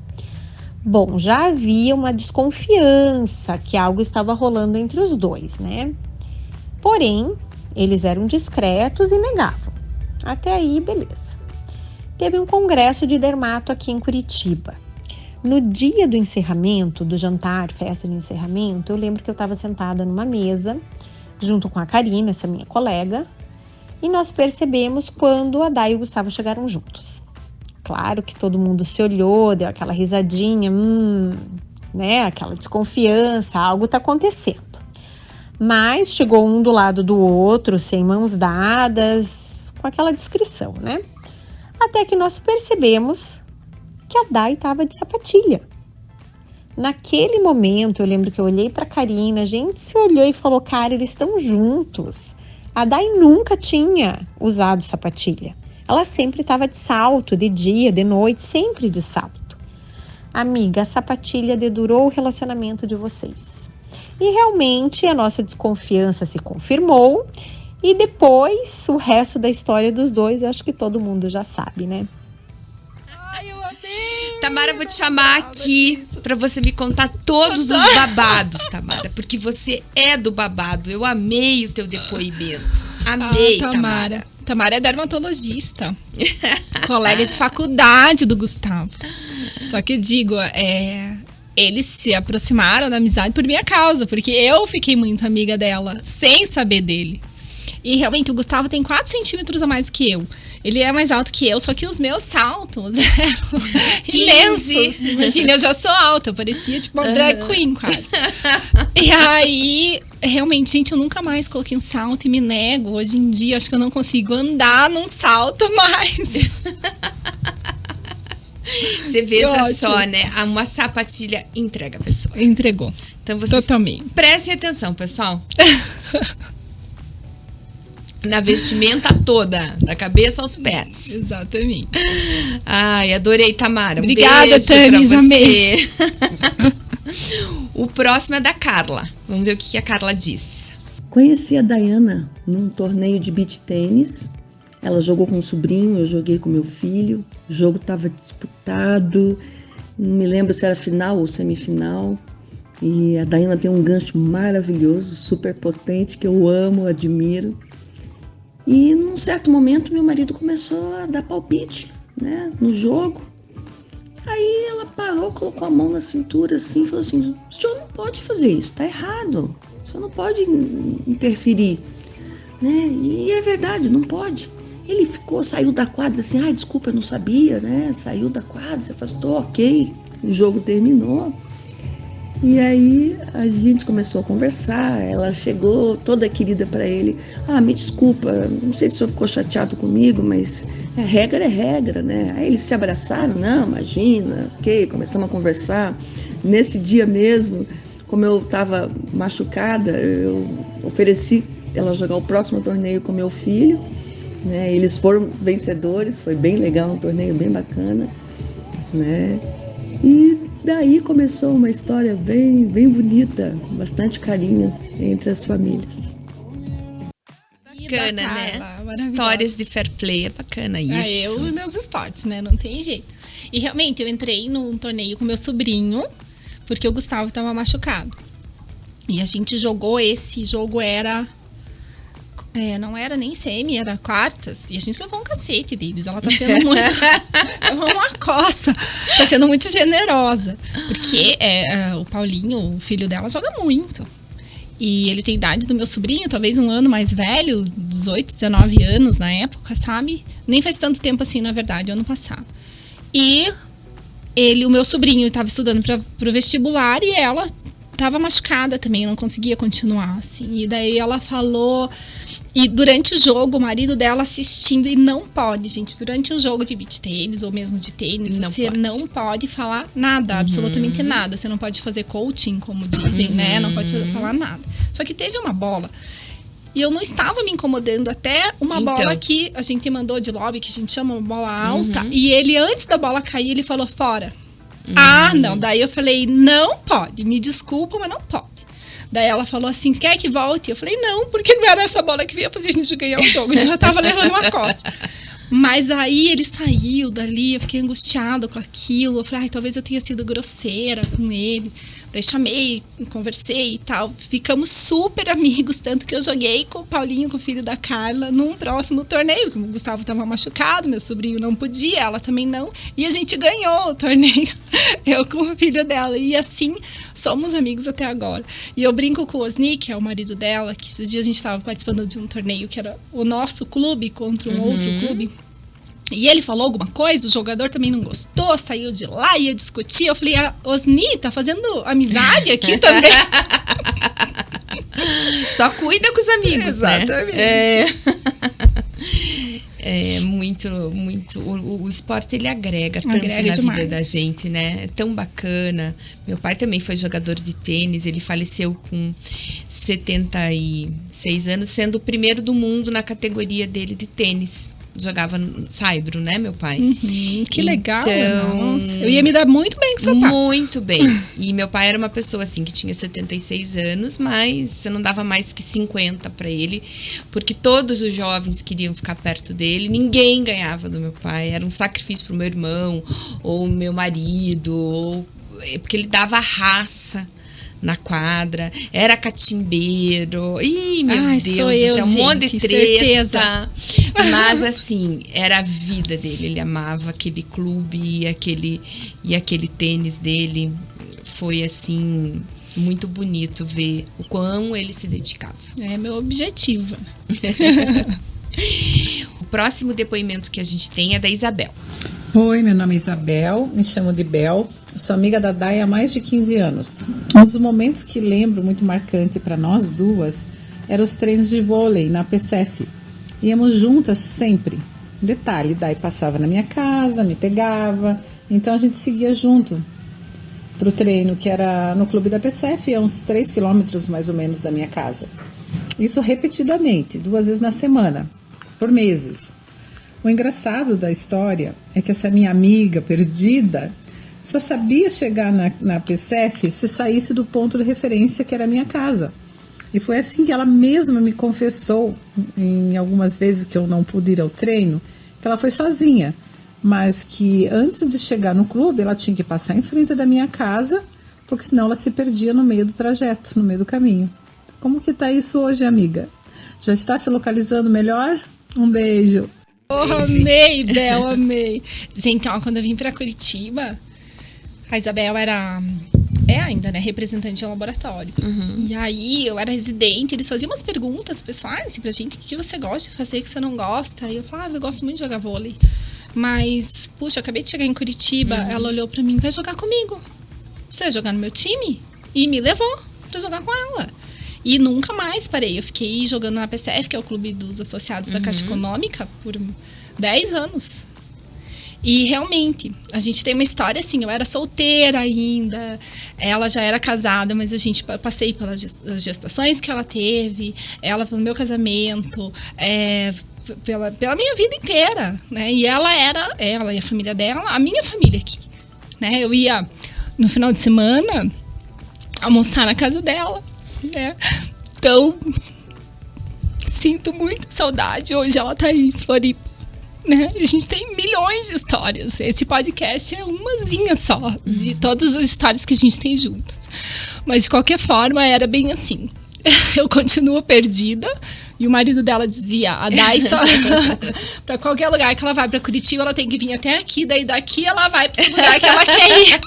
Bom, já havia uma desconfiança que algo estava rolando entre os dois, né? Porém, eles eram discretos e negavam. Até aí, beleza. Teve um congresso de dermato aqui em Curitiba. No dia do encerramento, do jantar, festa de encerramento, eu lembro que eu estava sentada numa mesa, junto com a Karina, essa minha colega, e nós percebemos quando a Dai e o Gustavo chegaram juntos. Claro que todo mundo se olhou, deu aquela risadinha, né? Aquela desconfiança, algo está acontecendo. Mas chegou um do lado do outro, sem mãos dadas, com aquela descrição, né? Até que nós percebemos que a Dai estava de sapatilha. Naquele momento, eu lembro que eu olhei para a Karina, a gente se olhou e falou, cara, eles estão juntos. A Dai nunca tinha usado sapatilha. Ela sempre estava de salto, de dia, de noite, sempre de salto. Amiga, a sapatilha dedurou o relacionamento de vocês. E realmente a nossa desconfiança se confirmou. E depois, o resto da história dos dois, eu acho que todo mundo já sabe, né? Ai, eu amei! Tamara, vou te chamar aqui pra você me contar todos os babados, Tamara. Porque você é do babado. Eu amei o teu depoimento. Amei, Tamara. Tamara é dermatologista. Colega de faculdade do Gustavo. Só que eu digo, eles se aproximaram da amizade por minha causa. Porque eu fiquei muito amiga dela, sem saber dele. E realmente o Gustavo tem 4 centímetros a mais que eu. Ele é mais alto que eu, só que os meus saltos eram imensos. Imagina, eu já sou alta, eu parecia tipo uma drag queen quase. E aí, realmente, gente, eu nunca mais coloquei um salto e me nego. Hoje em dia, acho que eu não consigo andar num salto mais. Você veja só, né? Uma sapatilha entrega a pessoa. Entregou. Então vocês totalmente. Prestem atenção, pessoal. Na vestimenta toda, da cabeça aos pés. Exatamente. Ai, adorei, Tamara. Obrigada, beijo Tamis, pra você. amei. O próximo é da Carla. Vamos ver o que a Carla diz. Conheci a Dayana num torneio de beach tênis. Ela jogou com um sobrinho, eu joguei com meu filho. O jogo estava disputado. Não me lembro se era final ou semifinal. E a Dayana tem um gancho maravilhoso, super potente, que eu amo, admiro. E num certo momento meu marido começou a dar palpite, né, no jogo. Aí ela parou, colocou a mão na cintura assim e falou assim, o senhor não pode fazer isso, tá errado. O senhor não pode interferir, né? E é verdade, não pode. Ele saiu da quadra assim, desculpa, eu não sabia, né? Saiu da quadra, se afastou, ok. O jogo terminou. E aí a gente começou a conversar, ela chegou toda querida para ele. Me desculpa, não sei se o senhor ficou chateado comigo, mas regra é regra, né? Aí eles se abraçaram, não, imagina, ok, começamos a conversar. Nesse dia mesmo, como eu estava machucada, eu ofereci ela jogar o próximo torneio com meu filho, né? Eles foram vencedores, foi bem legal, um torneio bem bacana, né? E daí começou uma história bem, bem bonita, bastante carinho entre as famílias. Bacana, né? Histórias de fair play, é bacana isso. Eu e meus esportes, né? Não tem jeito. E realmente, eu entrei num torneio com meu sobrinho, porque o Gustavo estava machucado. E a gente jogou, esse jogo era... não era nem semi, era quartas. E a gente levou um cacete deles. Ela tá sendo muito... uma coça. Tá sendo muito generosa. Porque o Paulinho, o filho dela, joga muito. E ele tem a idade do meu sobrinho, talvez um ano mais velho, 18, 19 anos na época, sabe? Nem faz tanto tempo assim, na verdade, ano passado. E o meu sobrinho, estava estudando pro vestibular e ela estava machucada também, não conseguia continuar, assim. E daí ela falou... E durante o jogo, o marido dela assistindo, e não pode, gente, durante um jogo de beach tênis ou mesmo de tênis, você não pode falar nada, absolutamente nada. Você não pode fazer coaching, como dizem, né? Não pode falar nada. Só que teve uma bola, e eu não estava me incomodando, até uma bola que a gente mandou de lobby, que a gente chama uma bola alta, e ele, antes da bola cair, ele falou fora. Não, daí eu falei, não pode, me desculpa, mas não pode. Daí ela falou assim, quer que volte? Eu falei, não, porque não era essa bola que vinha fazer a gente ganhar o jogo. A gente já tava levando uma costa. Mas aí ele saiu dali, eu fiquei angustiada com aquilo. Eu falei, talvez eu tenha sido grosseira com ele. Daí chamei, conversei e tal. Ficamos super amigos, tanto que eu joguei com o Paulinho, com o filho da Carla, num próximo torneio. O Gustavo estava machucado, meu sobrinho não podia, ela também não. E a gente ganhou o torneio, eu com o filho dela. E assim, somos amigos até agora. E eu brinco com o Osni, que é o marido dela, que esses dias a gente estava participando de um torneio que era o nosso clube contra um outro clube. E ele falou alguma coisa, o jogador também não gostou, saiu de lá, ia discutir. Eu falei, Osni, tá fazendo amizade aqui também? Só cuida com os amigos, exatamente. Né? É muito, muito. O esporte, ele agrega tanto na demais. vida da gente, né? É tão bacana. Meu pai também foi jogador de tênis, ele faleceu com 76 anos, sendo o primeiro do mundo na categoria dele de tênis. Jogava saibro, né, meu pai? Que legal. Então, nossa, eu ia me dar muito bem com seu pai. Muito bem. E meu pai era uma pessoa, assim, que tinha 76 anos, mas você não dava mais que 50 para ele, porque todos os jovens queriam ficar perto dele, ninguém ganhava do meu pai. Era um sacrifício pro meu irmão, ou meu marido, porque ele dava raça na quadra, era catimbeiro. Ih, meu Deus, sou eu, isso é um monte de treta. Certeza. Mas assim, era a vida dele. Ele amava aquele clube e aquele tênis dele. Foi assim, muito bonito ver o quão ele se dedicava. É meu objetivo. O próximo depoimento que a gente tem é da Isabel. Oi, meu nome é Isabel, me chamo de Bel, sou amiga da Dai há mais de 15 anos. Um dos momentos que lembro muito marcante para nós duas eram os treinos de vôlei na PCF. Íamos juntas sempre. Detalhe, Dai passava na minha casa, me pegava, então a gente seguia junto para o treino, que era no clube da PCF, a uns 3 quilômetros mais ou menos da minha casa. Isso repetidamente, 2 vezes na semana, por meses. O engraçado da história é que essa minha amiga perdida só sabia chegar na PCF se saísse do ponto de referência que era a minha casa. E foi assim que ela mesma me confessou, em algumas vezes que eu não pude ir ao treino, que ela foi sozinha, mas que antes de chegar no clube ela tinha que passar em frente da minha casa, porque senão ela se perdia no meio do trajeto, no meio do caminho. Como que tá isso hoje, amiga? Já está se localizando melhor? Um beijo! Amei, Bel, amei. Gente, ó, quando eu vim pra Curitiba, a Isabel é ainda, né, representante de laboratório. E aí, eu era residente, eles faziam umas perguntas pessoais assim, pra gente, o que você gosta de fazer, o que você não gosta. E eu falava, eu gosto muito de jogar vôlei. Mas, puxa, eu acabei de chegar em Curitiba, ela olhou pra mim, vai jogar comigo. Você vai jogar no meu time? E me levou pra jogar com ela. E nunca mais parei. Eu fiquei jogando na PCF, que é o Clube dos Associados da Caixa Econômica, por 10 anos. E realmente, a gente tem uma história assim, eu era solteira ainda, ela já era casada, mas a gente passei pelas gestações que ela teve, ela pelo meu casamento, pela minha vida inteira, né? E ela e a família dela, a minha família aqui, né? Eu ia no final de semana almoçar na casa dela, né? Então, sinto muita saudade. Hoje ela tá aí em Floripa, né? A gente tem milhões de histórias. Esse podcast é umazinha só de todas as histórias que a gente tem juntas. Mas de qualquer forma, era bem assim. Eu continuo perdida. E o marido dela dizia, a Dai só pra qualquer lugar que ela vai, pra Curitiba, ela tem que vir até aqui, daí daqui ela vai pra esse lugar que ela quer ir.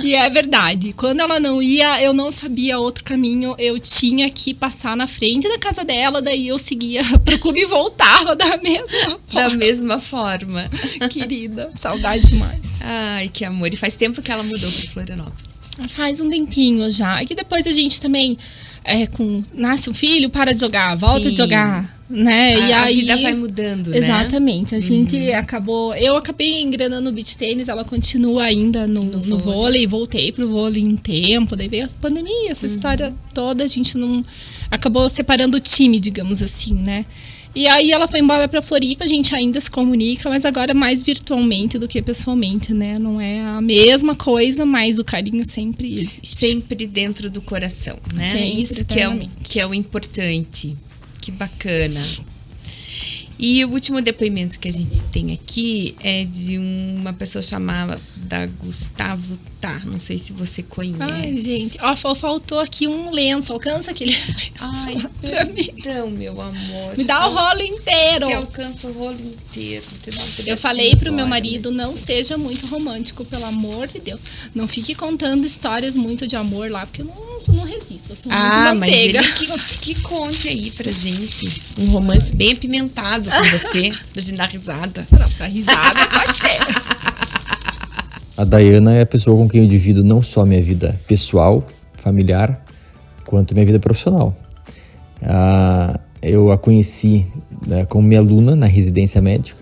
E é verdade. Quando ela não ia, eu não sabia outro caminho, eu tinha que passar na frente da casa dela, daí eu seguia pro clube e voltava da mesma forma. Querida, saudade demais. Ai, que amor. E faz tempo que ela mudou pra Florianópolis? Faz um tempinho já. E que depois a gente também, nasce um filho, para de jogar, volta de jogar. né? E A aí, vida vai mudando, né? exatamente. A gente acabou... Eu acabei engrenando no beach tênis, ela continua ainda no vôlei. Voltei pro vôlei um tempo, daí veio a pandemia, essa história toda. A gente não... Acabou separando o time, digamos assim, né? E aí ela foi embora pra Floripa, a gente ainda se comunica, mas agora mais virtualmente do que pessoalmente, né? Não é a mesma coisa, mas o carinho sempre existe. Sempre dentro do coração, né? Sempre, Isso que é o importante. Que bacana. E o último depoimento que a gente tem aqui é de uma pessoa chamada Gustavo Tá. Não sei se você conhece. Ai, gente. Ó, faltou aqui um lenço. Alcança aquele Ai, pra mim. perdão, meu amor. Me dá o rolo inteiro. Que alcança o rolo inteiro. Eu falei pro meu marido, não seja muito romântico, pelo amor de Deus. Não fique contando histórias muito de amor lá, porque eu não resisto. Eu sou muito manteiga. Mas ele que conte aí pra gente um romance bem apimentado com você, pra gente dar risada. Não, pra risada pode ser. A Dayana é a pessoa com quem eu divido não só minha vida pessoal, familiar, quanto minha vida profissional. Eu a conheci como minha aluna na residência médica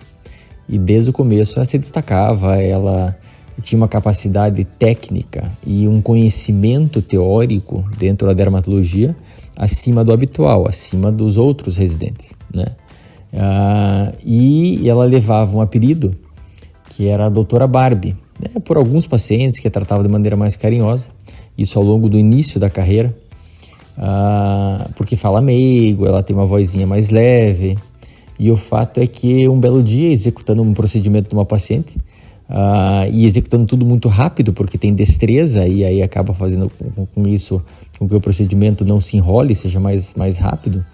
e desde o começo ela se destacava, ela tinha uma capacidade técnica e um conhecimento teórico dentro da dermatologia acima do habitual, acima dos outros residentes, né? E ela levava um apelido que era a doutora Barbie, né, por alguns pacientes que a tratava de maneira mais carinhosa, isso ao longo do início da carreira, porque fala meigo, ela tem uma vozinha mais leve, e o fato é que um belo dia, executando um procedimento de uma paciente, e executando tudo muito rápido, porque tem destreza, e aí acaba fazendo com isso, com que o procedimento não se enrole, seja mais rápido,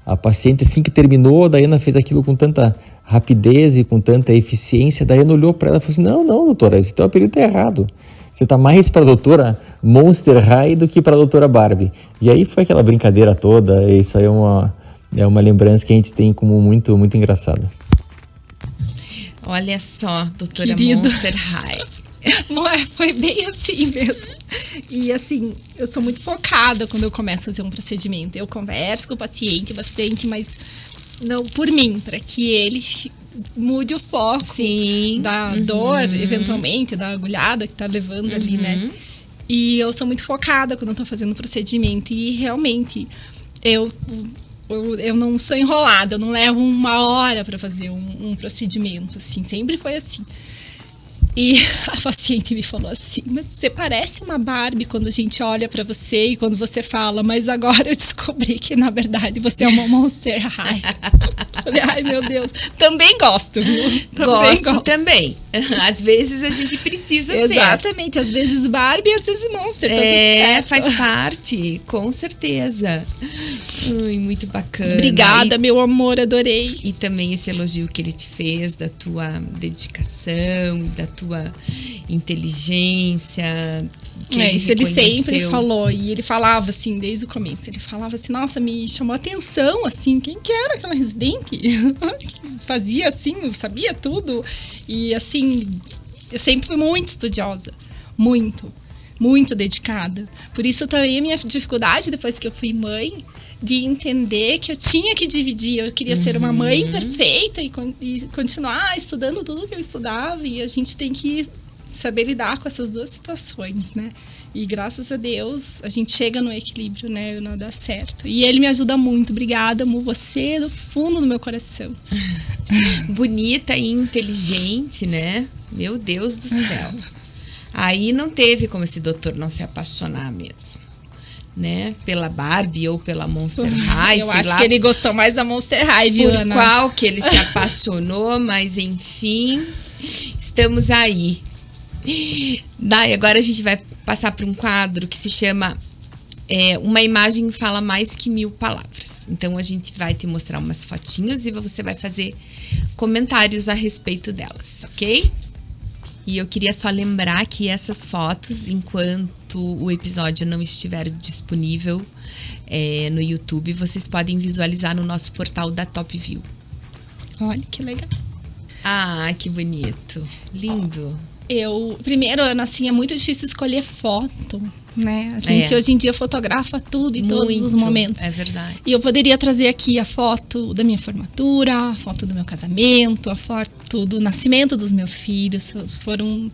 a paciente, assim que terminou, a Dayana fez aquilo com tanta rapidez e com tanta eficiência. A Dayana olhou para ela e falou assim, não, doutora, esse teu apelido tá errado. Você tá mais para a doutora Monster High do que para a doutora Barbie. E aí foi aquela brincadeira toda, e isso aí é uma lembrança que a gente tem como muito, muito engraçada. Olha só, doutora Querida. Monster High. Foi bem assim mesmo. E assim, eu sou muito focada quando eu começo a fazer um procedimento. Eu converso com o paciente bastante, mas não por mim, para que ele mude o foco da dor, eventualmente, da agulhada que tá levando ali, né? E eu sou muito focada quando eu tô fazendo o procedimento. E realmente, eu não sou enrolada, eu não levo 1 hora para fazer um procedimento, assim, sempre foi assim. E a paciente me falou assim, mas você parece uma Barbie quando a gente olha pra você e quando você fala, mas agora eu descobri que na verdade você é uma Monster High. Falei, ai meu Deus, também gosto, viu? Gosto também. Às vezes a gente precisa ser. Exatamente, às vezes Barbie, às vezes Monster. Tá faz parte, com certeza. Ai, muito bacana. Obrigada, meu amor, adorei. E também esse elogio que ele te fez da tua dedicação e da tua inteligência. Isso ele sempre falou. E ele falava assim, desde o começo. Ele falava assim, nossa, me chamou a atenção, assim, quem que era aquela residente? Fazia assim, eu sabia tudo. E assim, eu sempre fui muito estudiosa. Muito dedicada. Por isso também a minha dificuldade, depois que eu fui mãe, de entender que eu tinha que dividir. Eu queria ser uma mãe perfeita e continuar estudando tudo que eu estudava. E a gente tem que saber lidar com essas duas situações, né? E graças a Deus, a gente chega no equilíbrio, né? Não dá certo. E ele me ajuda muito. Obrigada, amo você do fundo do meu coração. Bonita e inteligente, né? Meu Deus do céu. Aí não teve como esse doutor não se apaixonar mesmo, né? Pela Barbie ou pela Monster High. Eu acho que ele gostou mais da Monster High, viu, Ana? Por qual que ele se apaixonou, mas enfim, estamos aí. Daí, agora a gente vai passar para um quadro que se chama Uma Imagem Fala Mais que 1000 Palavras. Então a gente vai te mostrar umas fotinhos e você vai fazer comentários a respeito delas, ok? E eu queria só lembrar que essas fotos, enquanto o episódio não estiver disponível no YouTube, vocês podem visualizar no nosso portal da Top View. Olha que legal. Ah, que bonito. Lindo. Primeiro, Ana, assim, é muito difícil escolher foto né? A gente hoje em dia fotografa tudo e todos os momentos. É verdade. E eu poderia trazer aqui a foto da minha formatura, a foto do meu casamento, a foto do nascimento dos meus filhos. Foram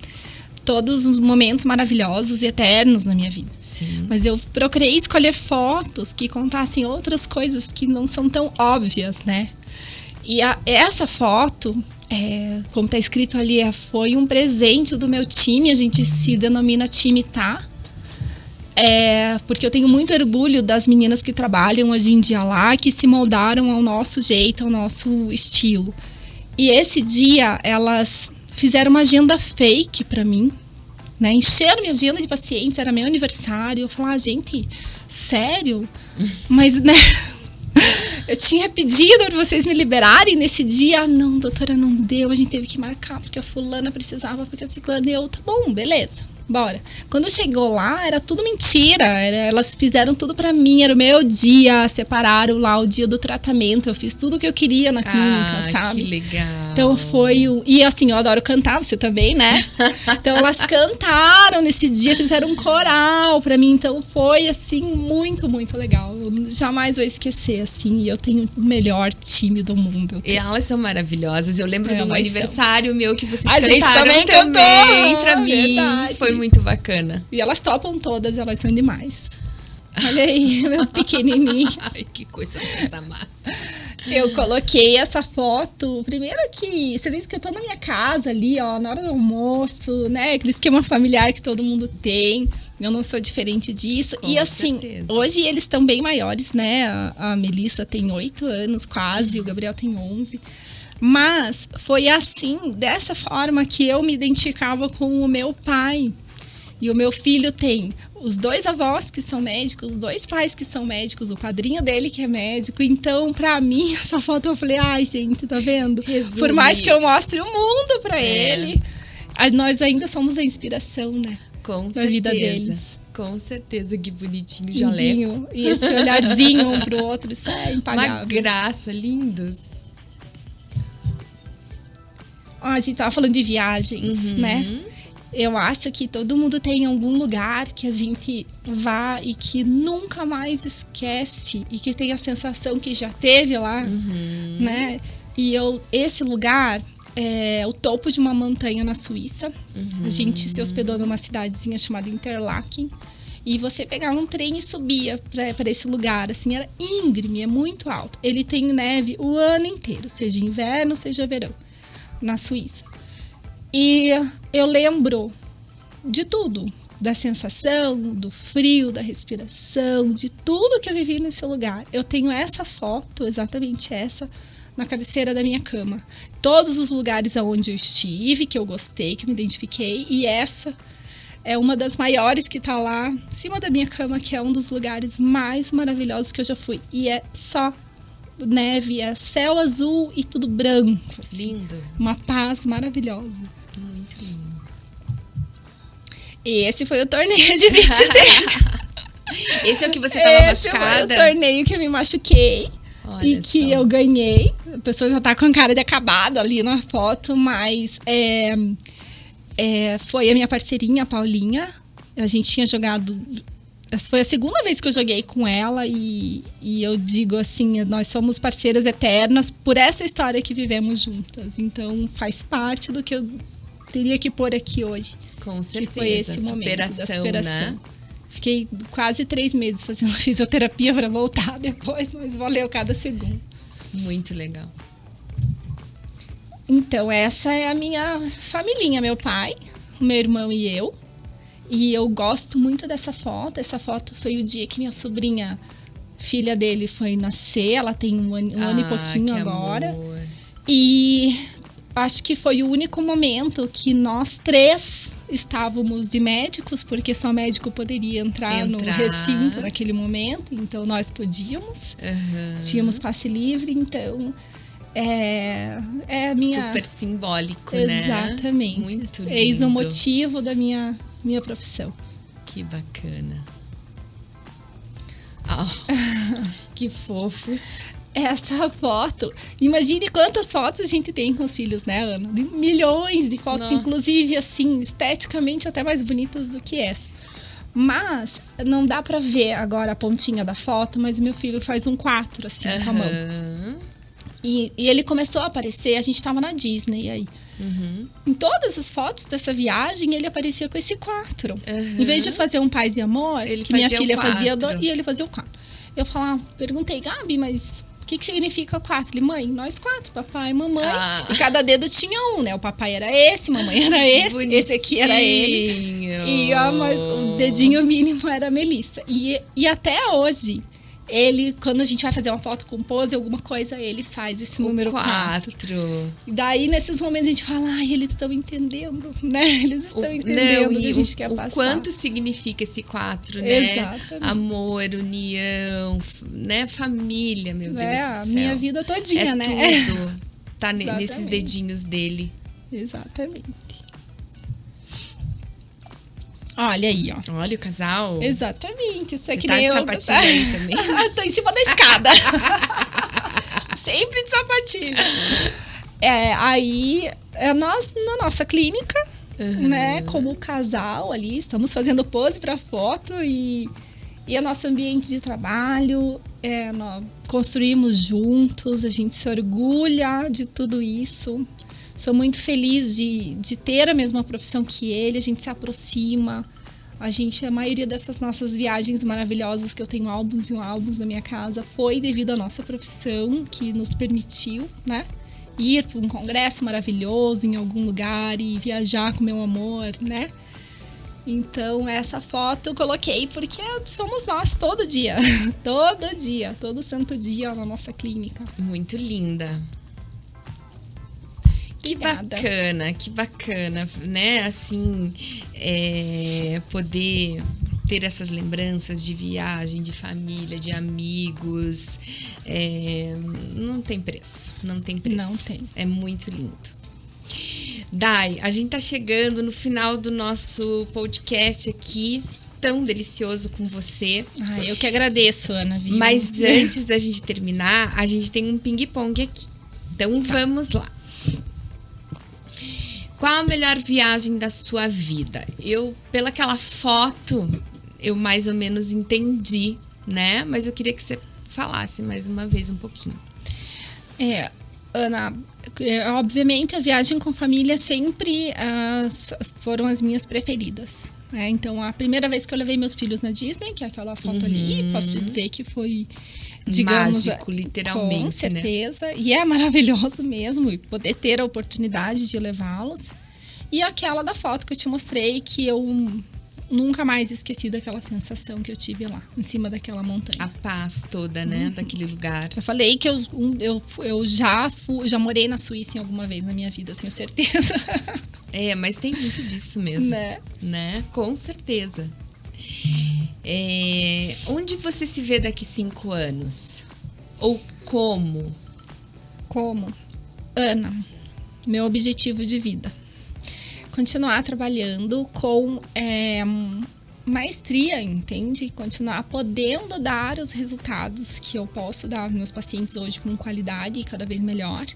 todos os momentos maravilhosos e eternos na minha vida. Sim. Mas eu procurei escolher fotos que contassem outras coisas que não são tão óbvias, né? E essa foto, como está escrito ali, foi um presente do meu time. A gente se denomina time Tá. Porque eu tenho muito orgulho das meninas que trabalham hoje em dia lá, que se moldaram ao nosso jeito, ao nosso estilo. E esse dia, elas fizeram uma agenda fake pra mim, né? Encheram minha agenda de pacientes, era meu aniversário. Eu falei, gente, sério? Mas, né? Eu tinha pedido para vocês me liberarem nesse dia. Ah, não, doutora, não deu. A gente teve que marcar porque a fulana precisava, porque a ciclana deu. Tá bom, beleza. Bora. Quando chegou lá, era tudo mentira. Elas fizeram tudo pra mim. Era o meu dia. Separaram lá o dia do tratamento. Eu fiz tudo o que eu queria na clínica, sabe? Que legal. Então foi o... E assim, eu adoro cantar, você também, né? Então elas cantaram nesse dia, fizeram um coral pra mim. Então foi, assim, muito, muito legal. Eu jamais vou esquecer, assim. E eu tenho o melhor time do mundo. E elas são maravilhosas. Eu lembro de um aniversário meu que vocês a cantaram gente também cantou pra mim. Verdade. Foi muito bacana. E elas topam todas, elas são demais. Olha aí, meus pequenininhos. Ai, que coisa mais amada. Eu coloquei essa foto, primeiro que você vê que eu tô na minha casa ali, ó, na hora do almoço, né? Aquele esquema familiar que todo mundo tem. Eu não sou diferente disso. Com e assim, certeza. hoje eles estão bem maiores, né? A Melissa tem 8 anos quase, o Gabriel tem 11. Mas foi assim, dessa forma que eu me identificava com o meu pai. E o meu filho tem os 2 avós que são médicos, 2 pais que são médicos, o padrinho dele que é médico. Então, pra mim, essa foto eu falei, ai, gente, tá vendo? Resume. Por mais que eu mostre o mundo pra ele, nós ainda somos a inspiração, né? Com na certeza. vida deles. Com certeza, que bonitinho, jaleco. Lindinho. E esse olharzinho um pro outro, isso é impagável. Uma graça, lindos. Ó, a gente tava falando de viagens, né? Eu acho que todo mundo tem algum lugar que a gente vá e que nunca mais esquece e que tem a sensação que já teve lá, né? E esse lugar é o topo de uma montanha na Suíça. A gente se hospedou numa cidadezinha chamada Interlaken. E você pegava um trem e subia para esse lugar, assim, era íngreme, é muito alto. Ele tem neve o ano inteiro, seja inverno, seja verão, na Suíça. E eu lembro de tudo, da sensação, do frio, da respiração, de tudo que eu vivi nesse lugar. Eu tenho essa foto, exatamente essa, na cabeceira da minha cama. Todos os lugares aonde eu estive, que eu gostei, que eu me identifiquei, e essa é uma das maiores que tá lá em cima da minha cama, que é um dos lugares mais maravilhosos que eu já fui. E é só neve, é céu azul e tudo branco. Assim. Lindo. Uma paz maravilhosa. Muito lindo. E esse foi o torneio de beach tennis. Esse é o que você tava machucada? Esse foi o torneio que eu me machuquei. Olha e que só. eu ganhei. A pessoa já tá com a cara de acabado ali na foto, mas foi a minha parceirinha, a Paulinha. A gente tinha jogado... Foi a segunda vez que eu joguei com ela e eu digo assim, nós somos parceiras eternas por essa história que vivemos juntas. Então, faz parte do que eu teria que pôr aqui hoje. Com certeza. Que foi esse momento da superação. Né? Fiquei quase 3 meses fazendo fisioterapia para voltar depois, mas valeu cada segundo. Muito legal. Então, essa é a minha familhinha, meu pai, o meu irmão e eu. E eu gosto muito dessa foto. Essa foto foi o dia que minha sobrinha, filha dele, foi nascer. Ela tem um ano e pouquinho agora. Amor. E acho que foi o único momento que nós 3 estávamos de médicos, porque só médico poderia entrar no recinto naquele momento. Então, nós podíamos. Tínhamos passe livre, então... É a minha... Super simbólico, Exatamente. né? Muito lindo. Eis o motivo da minha profissão. Que bacana. Que fofos. Essa foto. Imagine quantas fotos a gente tem com os filhos, né, Ana? Milhões de fotos, Nossa. inclusive, assim, esteticamente até mais bonitas do que essa. Mas não dá pra ver agora a pontinha da foto, mas o meu filho faz um 4, assim, com a mão. E ele começou a aparecer, a gente tava na Disney aí. Em todas as fotos dessa viagem, ele aparecia com esse 4. Em vez de fazer um Paz e Amor, que minha filha fazia, e ele fazia o 4. Eu perguntei, Gabi, mas o que significa 4? Ele, mãe, nós 4, papai e mamãe. E cada dedo tinha um, né? O papai era esse, mamãe era esse, esse aqui era ele. E o dedinho mínimo era a Melissa. E até hoje, ele, quando a gente vai fazer uma foto com pose, alguma coisa, ele faz esse número 4. E daí, nesses momentos, a gente fala, ai, eles estão entendendo, né? Eles estão entendendo o que a gente quer passar. O quanto significa esse 4, né? Exatamente. Amor, união, né? Família, meu Deus do céu. A minha vida todinha, né? Tudo tá nesses dedinhos dele. Exatamente. Olha aí, ó. Olha o casal. Exatamente. Isso é que tá nem de sapatinho aí também? Tô em cima da escada. Sempre de sapatinho. Aí, nós, na nossa clínica, né, como casal ali, estamos fazendo pose pra foto e o nosso ambiente de trabalho, nós construímos juntos, a gente se orgulha de tudo isso. Sou muito feliz de ter a mesma profissão que ele, a gente se aproxima. A maioria dessas nossas viagens maravilhosas, que eu tenho álbuns e álbuns na minha casa, foi devido à nossa profissão, que nos permitiu, né, ir para um congresso maravilhoso em algum lugar e viajar com meu amor, né? Então, essa foto eu coloquei porque somos nós todo dia, todo santo dia na nossa clínica. Muito linda. Que bacana, né? Assim, poder ter essas lembranças de viagem, de família, de amigos, não tem preço, não tem preço. Não tem. É muito lindo. Dai, a gente tá chegando no final do nosso podcast aqui, tão delicioso com você. Eu que agradeço, Ana. Viu? Mas antes da gente terminar, a gente tem um ping-pong aqui. Então vamos lá. Qual a melhor viagem da sua vida? Pela aquela foto, eu mais ou menos entendi, né? Mas eu queria que você falasse mais uma vez um pouquinho. Ana, obviamente a viagem com família sempre foram as minhas preferidas. Então, a primeira vez que eu levei meus filhos na Disney, que é aquela foto ali, posso te dizer que foi, digamos, mágico, literalmente, com certeza, né? E é maravilhoso mesmo, e poder ter a oportunidade de levá-los. E aquela da foto que eu te mostrei, que eu nunca mais esqueci daquela sensação que eu tive lá, em cima daquela montanha. A paz toda, né, daquele lugar. Eu falei que eu já morei na Suíça em alguma vez na minha vida, eu tenho certeza. Mas tem muito disso mesmo, né? Com certeza. Onde você se vê daqui 5 anos? Ou como? Ana, meu objetivo de vida. Continuar trabalhando com maestria, entende? Continuar podendo dar os resultados que eu posso dar aos meus pacientes hoje com qualidade e cada vez melhor.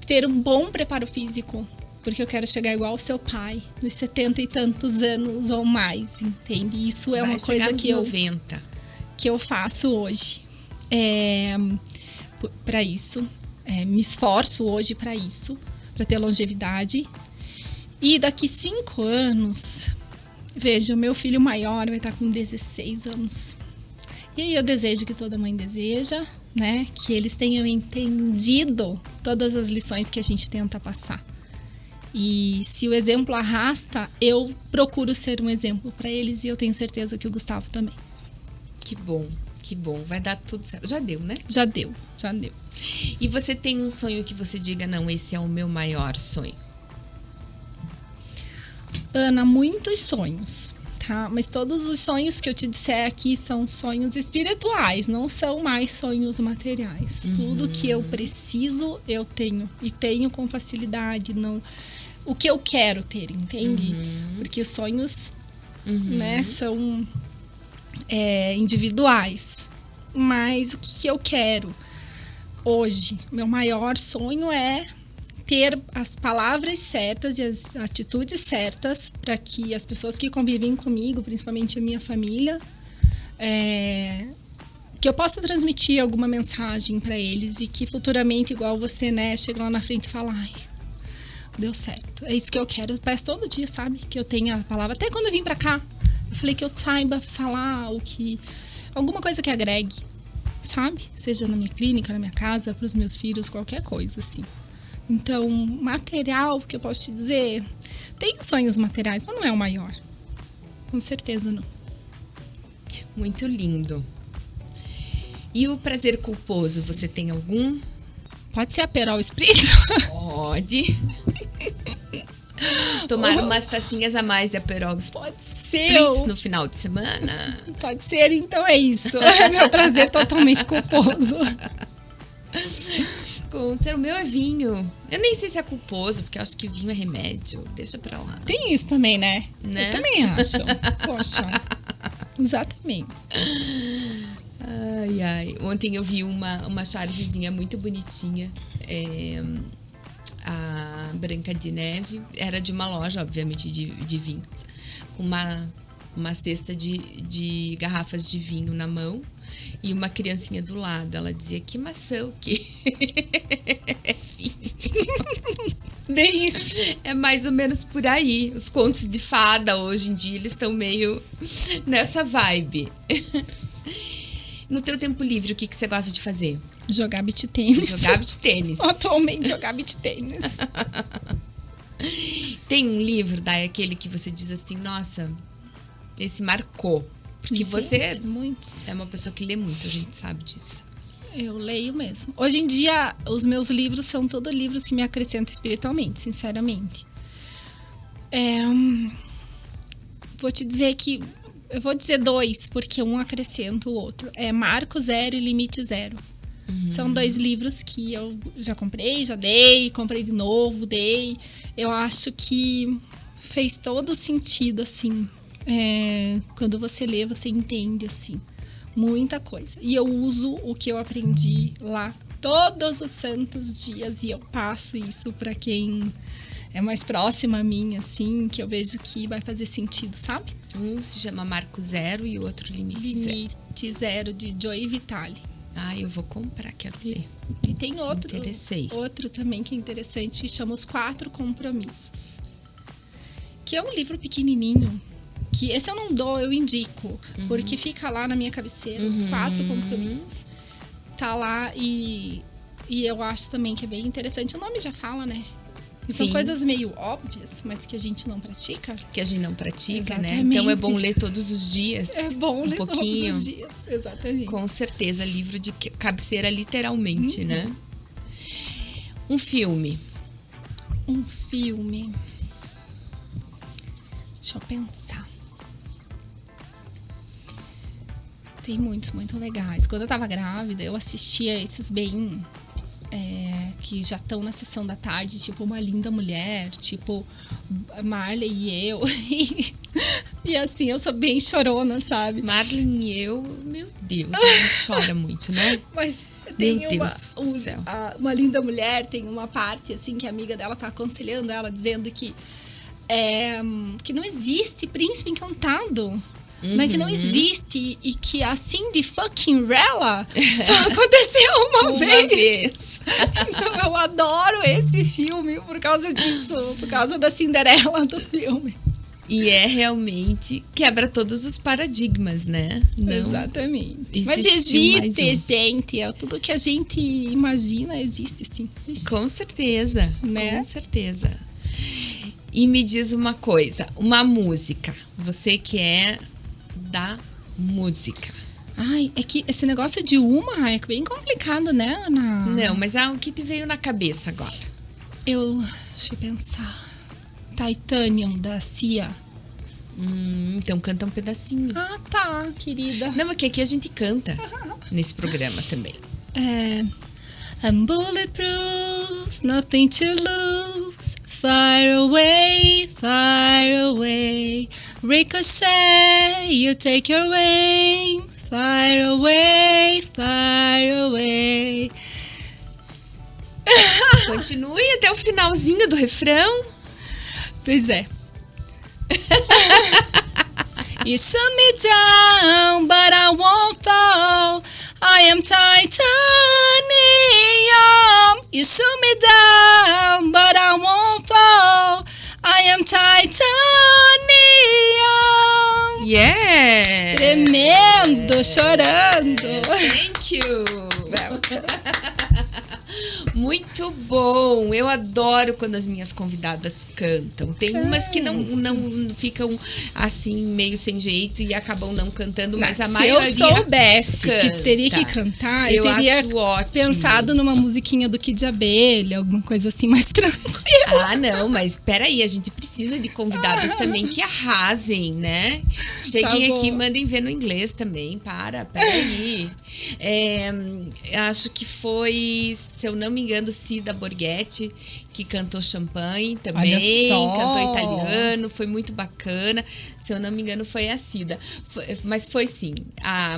Ter um bom preparo físico, porque eu quero chegar igual ao seu pai, nos 70 e tantos anos ou mais, entende? Isso é uma coisa que eu faço hoje. Para isso, me esforço hoje para isso, para ter longevidade. E daqui 5 anos, veja, o meu filho maior vai estar com 16 anos. E aí eu desejo que toda mãe deseja, né? Que eles tenham entendido todas as lições que a gente tenta passar. E se o exemplo arrasta, eu procuro ser um exemplo para eles e eu tenho certeza que o Gustavo também. Que bom. Vai dar tudo certo. Já deu, né? Já deu. E você tem um sonho que você diga, não, esse é o meu maior sonho? Ana, muitos sonhos, tá? Mas todos os sonhos que eu te disser aqui são sonhos espirituais, não são mais sonhos materiais. Tudo que eu preciso, eu tenho. E tenho com facilidade. Não, o que eu quero ter, entende? Porque os sonhos, né, são individuais. Mas o que eu quero hoje? Meu maior sonho é ter as palavras certas e as atitudes certas para que as pessoas que convivem comigo, principalmente a minha família, que eu possa transmitir alguma mensagem para eles e que futuramente, igual você, né, chega lá na frente e fala, ai, deu certo. É isso que eu quero. Eu peço todo dia, sabe? Que eu tenha a palavra. Até quando eu vim para cá, eu falei que eu saiba falar alguma coisa que agregue, sabe? Seja na minha clínica, na minha casa, para os meus filhos, qualquer coisa, assim. Então, material, que eu posso te dizer, tenho sonhos materiais, mas não é o maior. Com certeza não. Muito lindo. E o prazer culposo, você tem algum? Pode ser Aperol Spritz? Pode. Tomar umas tacinhas a mais de Aperol Pode ser. Spritz no final de semana? Pode ser, então é isso. É meu prazer totalmente culposo. O meu é vinho. Eu nem sei se é culposo, porque eu acho que vinho é remédio. Deixa pra lá. Tem isso também, né? Né? Eu também acho. Poxa. Exatamente. Ai, ai. Ontem eu vi uma chargezinha muito bonitinha. A Branca de Neve. Era de uma loja, obviamente, de vinhos. Com uma cesta de garrafas de vinho na mão. E uma criancinha do lado. Ela dizia, que maçã o quê? Bem isso. É mais ou menos por aí. Os contos de fada, hoje em dia, eles estão meio nessa vibe. No teu tempo livre, o que você gosta de fazer? Jogar beach tênis. Jogar beach tênis. Atualmente, jogar beach tênis. Tem um livro, Dai, aquele que você diz assim, nossa, esse marcou. Porque você muitos. é uma pessoa que lê muito, a gente sabe disso. Eu leio mesmo. Hoje em dia, os meus livros são todos livros que me acrescentam espiritualmente, sinceramente. Vou te dizer que... Eu vou dizer 2, porque um acrescenta o outro. É Marco Zero e Limite Zero. São 2 livros que eu já comprei, já dei, comprei de novo, dei. Eu acho que fez todo sentido, assim. Quando você lê, você entende, assim, muita coisa. E eu uso o que eu aprendi lá todos os santos dias. E eu passo isso para quem é mais próximo a mim, assim, que eu vejo que vai fazer sentido, sabe? Um se chama Marco Zero e o outro Limite Zero. Limite Zero, de Joy Vitale. Ah, eu vou comprar, quero ler. E tem outro também que é interessante, que chama Os 4 Compromissos. Que é um livro pequenininho, que esse eu não dou, eu indico. Porque fica lá na minha cabeceira, Os 4 Compromissos. Tá lá e eu acho também que é bem interessante. O nome já fala, né? São coisas meio óbvias, mas que a gente não pratica. Que a gente não pratica, exatamente, né? Então é bom ler todos os dias. É bom ler pouquinho. todos os dias, exatamente. Com certeza, livro de cabeceira literalmente, né? Um filme. Um filme. Deixa eu pensar. Tem muitos muito legais. Quando eu tava grávida, eu assistia esses bem... que já estão na sessão da tarde, tipo Uma Linda Mulher, tipo Marley e Eu. E assim, eu sou bem chorona, sabe? Marley e Eu, meu Deus, a gente chora muito, né? Mas tem meu Deus do céu. Uma Linda Mulher, tem uma parte assim que a amiga dela tá aconselhando ela, dizendo que não existe príncipe encantado. Mas que não existe e que a Cindy fucking Rella só aconteceu uma vez. Então eu adoro esse filme por causa disso, por causa da Cinderela do filme. E realmente quebra todos os paradigmas, né? Não exatamente. Mas existe, gente. Tudo que a gente imagina existe, sim. Com certeza, né? Com certeza. E me diz uma coisa, uma música. Você que é da música. Ai, é que esse negócio de é bem complicado, né, Ana? Não, mas é o que te veio na cabeça agora. Deixa eu pensar. Titanium, da Cia. Então canta um pedacinho. Ah, tá, querida. Não, porque aqui a gente canta nesse programa também. I'm bulletproof, nothing to lose. Fire away. Ricochet, you take your aim. Fire away. Continue até o finalzinho do refrão. Pois é. You shoot me down, but I won't fall. I am titanium. You shoot me down, but I won't fall. I am titanium. Yeah! Tremendo, chorando. Thank you! Muito bom! Eu adoro quando as minhas convidadas cantam. Tem umas que não ficam assim, meio sem jeito e acabam não cantando, mas a maioria se eu soubesse canta. que teria que cantar, eu teria acho ótimo. pensado numa musiquinha do Kid de Abelha, alguma coisa assim mais tranquila. Ah, não, mas peraí, a gente precisa de convidados também que arrasem, né? Cheguem aqui e mandem ver no inglês também. Peraí. Acho que foi, se eu não me engano, Cida Borghetti, que cantou Champagne também, cantou italiano, foi muito bacana. Se eu não me engano, foi a Cida. Mas foi sim,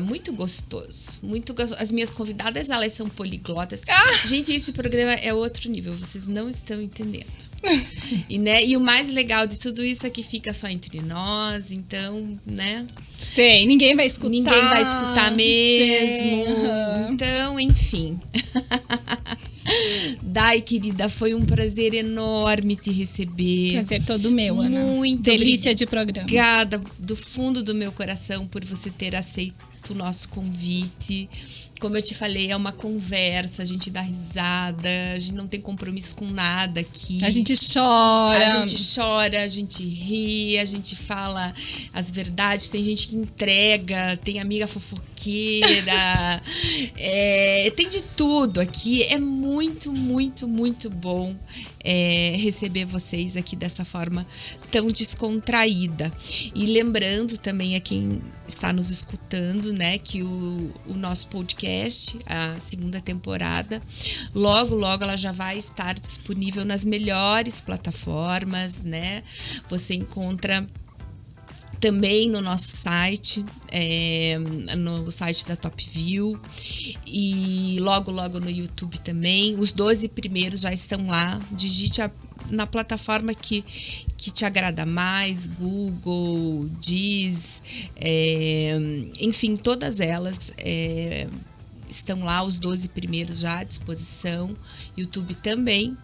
muito gostoso, muito gostoso. As minhas convidadas, elas são poliglotas. Gente, esse programa é outro nível, vocês não estão entendendo. E o mais legal de tudo isso é que fica só entre nós, então, né? Sei, ninguém vai escutar. Ninguém vai escutar mesmo. Então, enfim. Dai, querida, foi um prazer enorme te receber. Prazer todo meu, Ana. Muito delícia de programa. Obrigada do fundo do meu coração por você ter aceito o nosso convite. Como eu te falei, é uma conversa, a gente dá risada, a gente não tem compromisso com nada aqui. A gente chora. A gente ri, a gente fala as verdades. Tem gente que entrega, tem amiga fofoqueira. Tem de tudo aqui. É muito, muito, muito bom receber vocês aqui dessa forma tão descontraída. E lembrando também a quem está nos escutando, né, que o nosso podcast, a segunda temporada, logo ela já vai estar disponível nas melhores plataformas, né? Você encontra também no nosso site, no site da Top View, e logo no YouTube também. Os 12 primeiros já estão lá. Digite na plataforma que te agrada mais, Google, Deez, enfim, todas elas estão lá, os 12 primeiros já à disposição, YouTube também.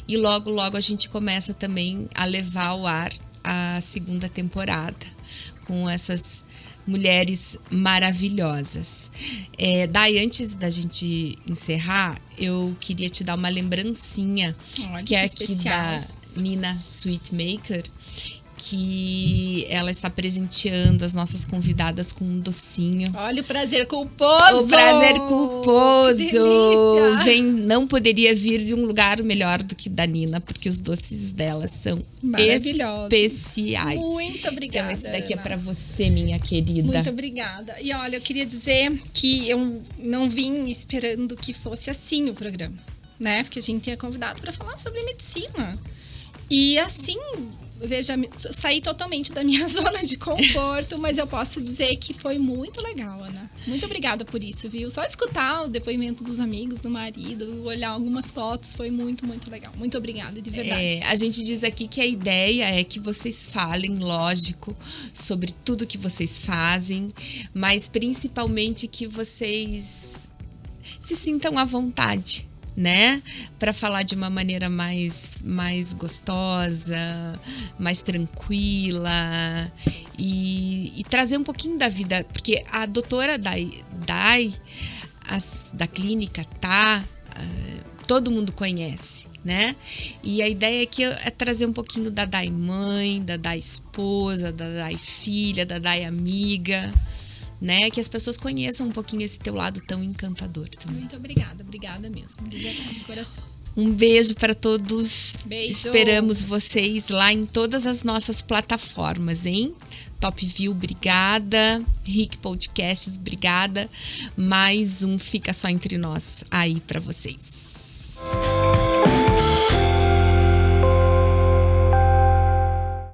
E logo a gente começa também a levar ao ar a segunda temporada com essas mulheres maravilhosas. Dai, antes da gente encerrar, eu queria te dar uma lembrancinha. Olha, que é especial. aqui da Nina Sweetmaker, que ela está presenteando as nossas convidadas com um docinho. Olha o prazer culposo! O prazer culposo! Que delícia! Não poderia vir de um lugar melhor do que da Nina, porque os doces delas são especiais. Muito obrigada. Então, esse daqui Ana. é pra você, minha querida. Muito obrigada. E olha, eu queria dizer que eu não vim esperando que fosse assim o programa, né? Porque a gente tinha convidado para falar sobre medicina. E assim, veja, saí totalmente da minha zona de conforto, mas eu posso dizer que foi muito legal, Ana. Muito obrigada por isso, viu? Só escutar o depoimento dos amigos, do marido, olhar algumas fotos, foi muito, muito legal. Muito obrigada, de verdade. A gente diz aqui que a ideia é que vocês falem, lógico, sobre tudo que vocês fazem, mas principalmente que vocês se sintam à vontade, né? Para falar de uma maneira mais gostosa, mais tranquila e trazer um pouquinho da vida, porque a doutora Dai da clínica todo mundo conhece, né? E a ideia aqui é trazer um pouquinho da Dai mãe, da Dai esposa, da Dai filha, da Dai amiga, né? Que as pessoas conheçam um pouquinho esse teu lado tão encantador também. Muito obrigada mesmo, de verdade, de coração. Um beijo para todos. Beijo. Esperamos vocês lá em todas as nossas plataformas, hein? Top View, obrigada. Rick Podcasts, obrigada. Mais um Fica Só Entre Nós aí para vocês.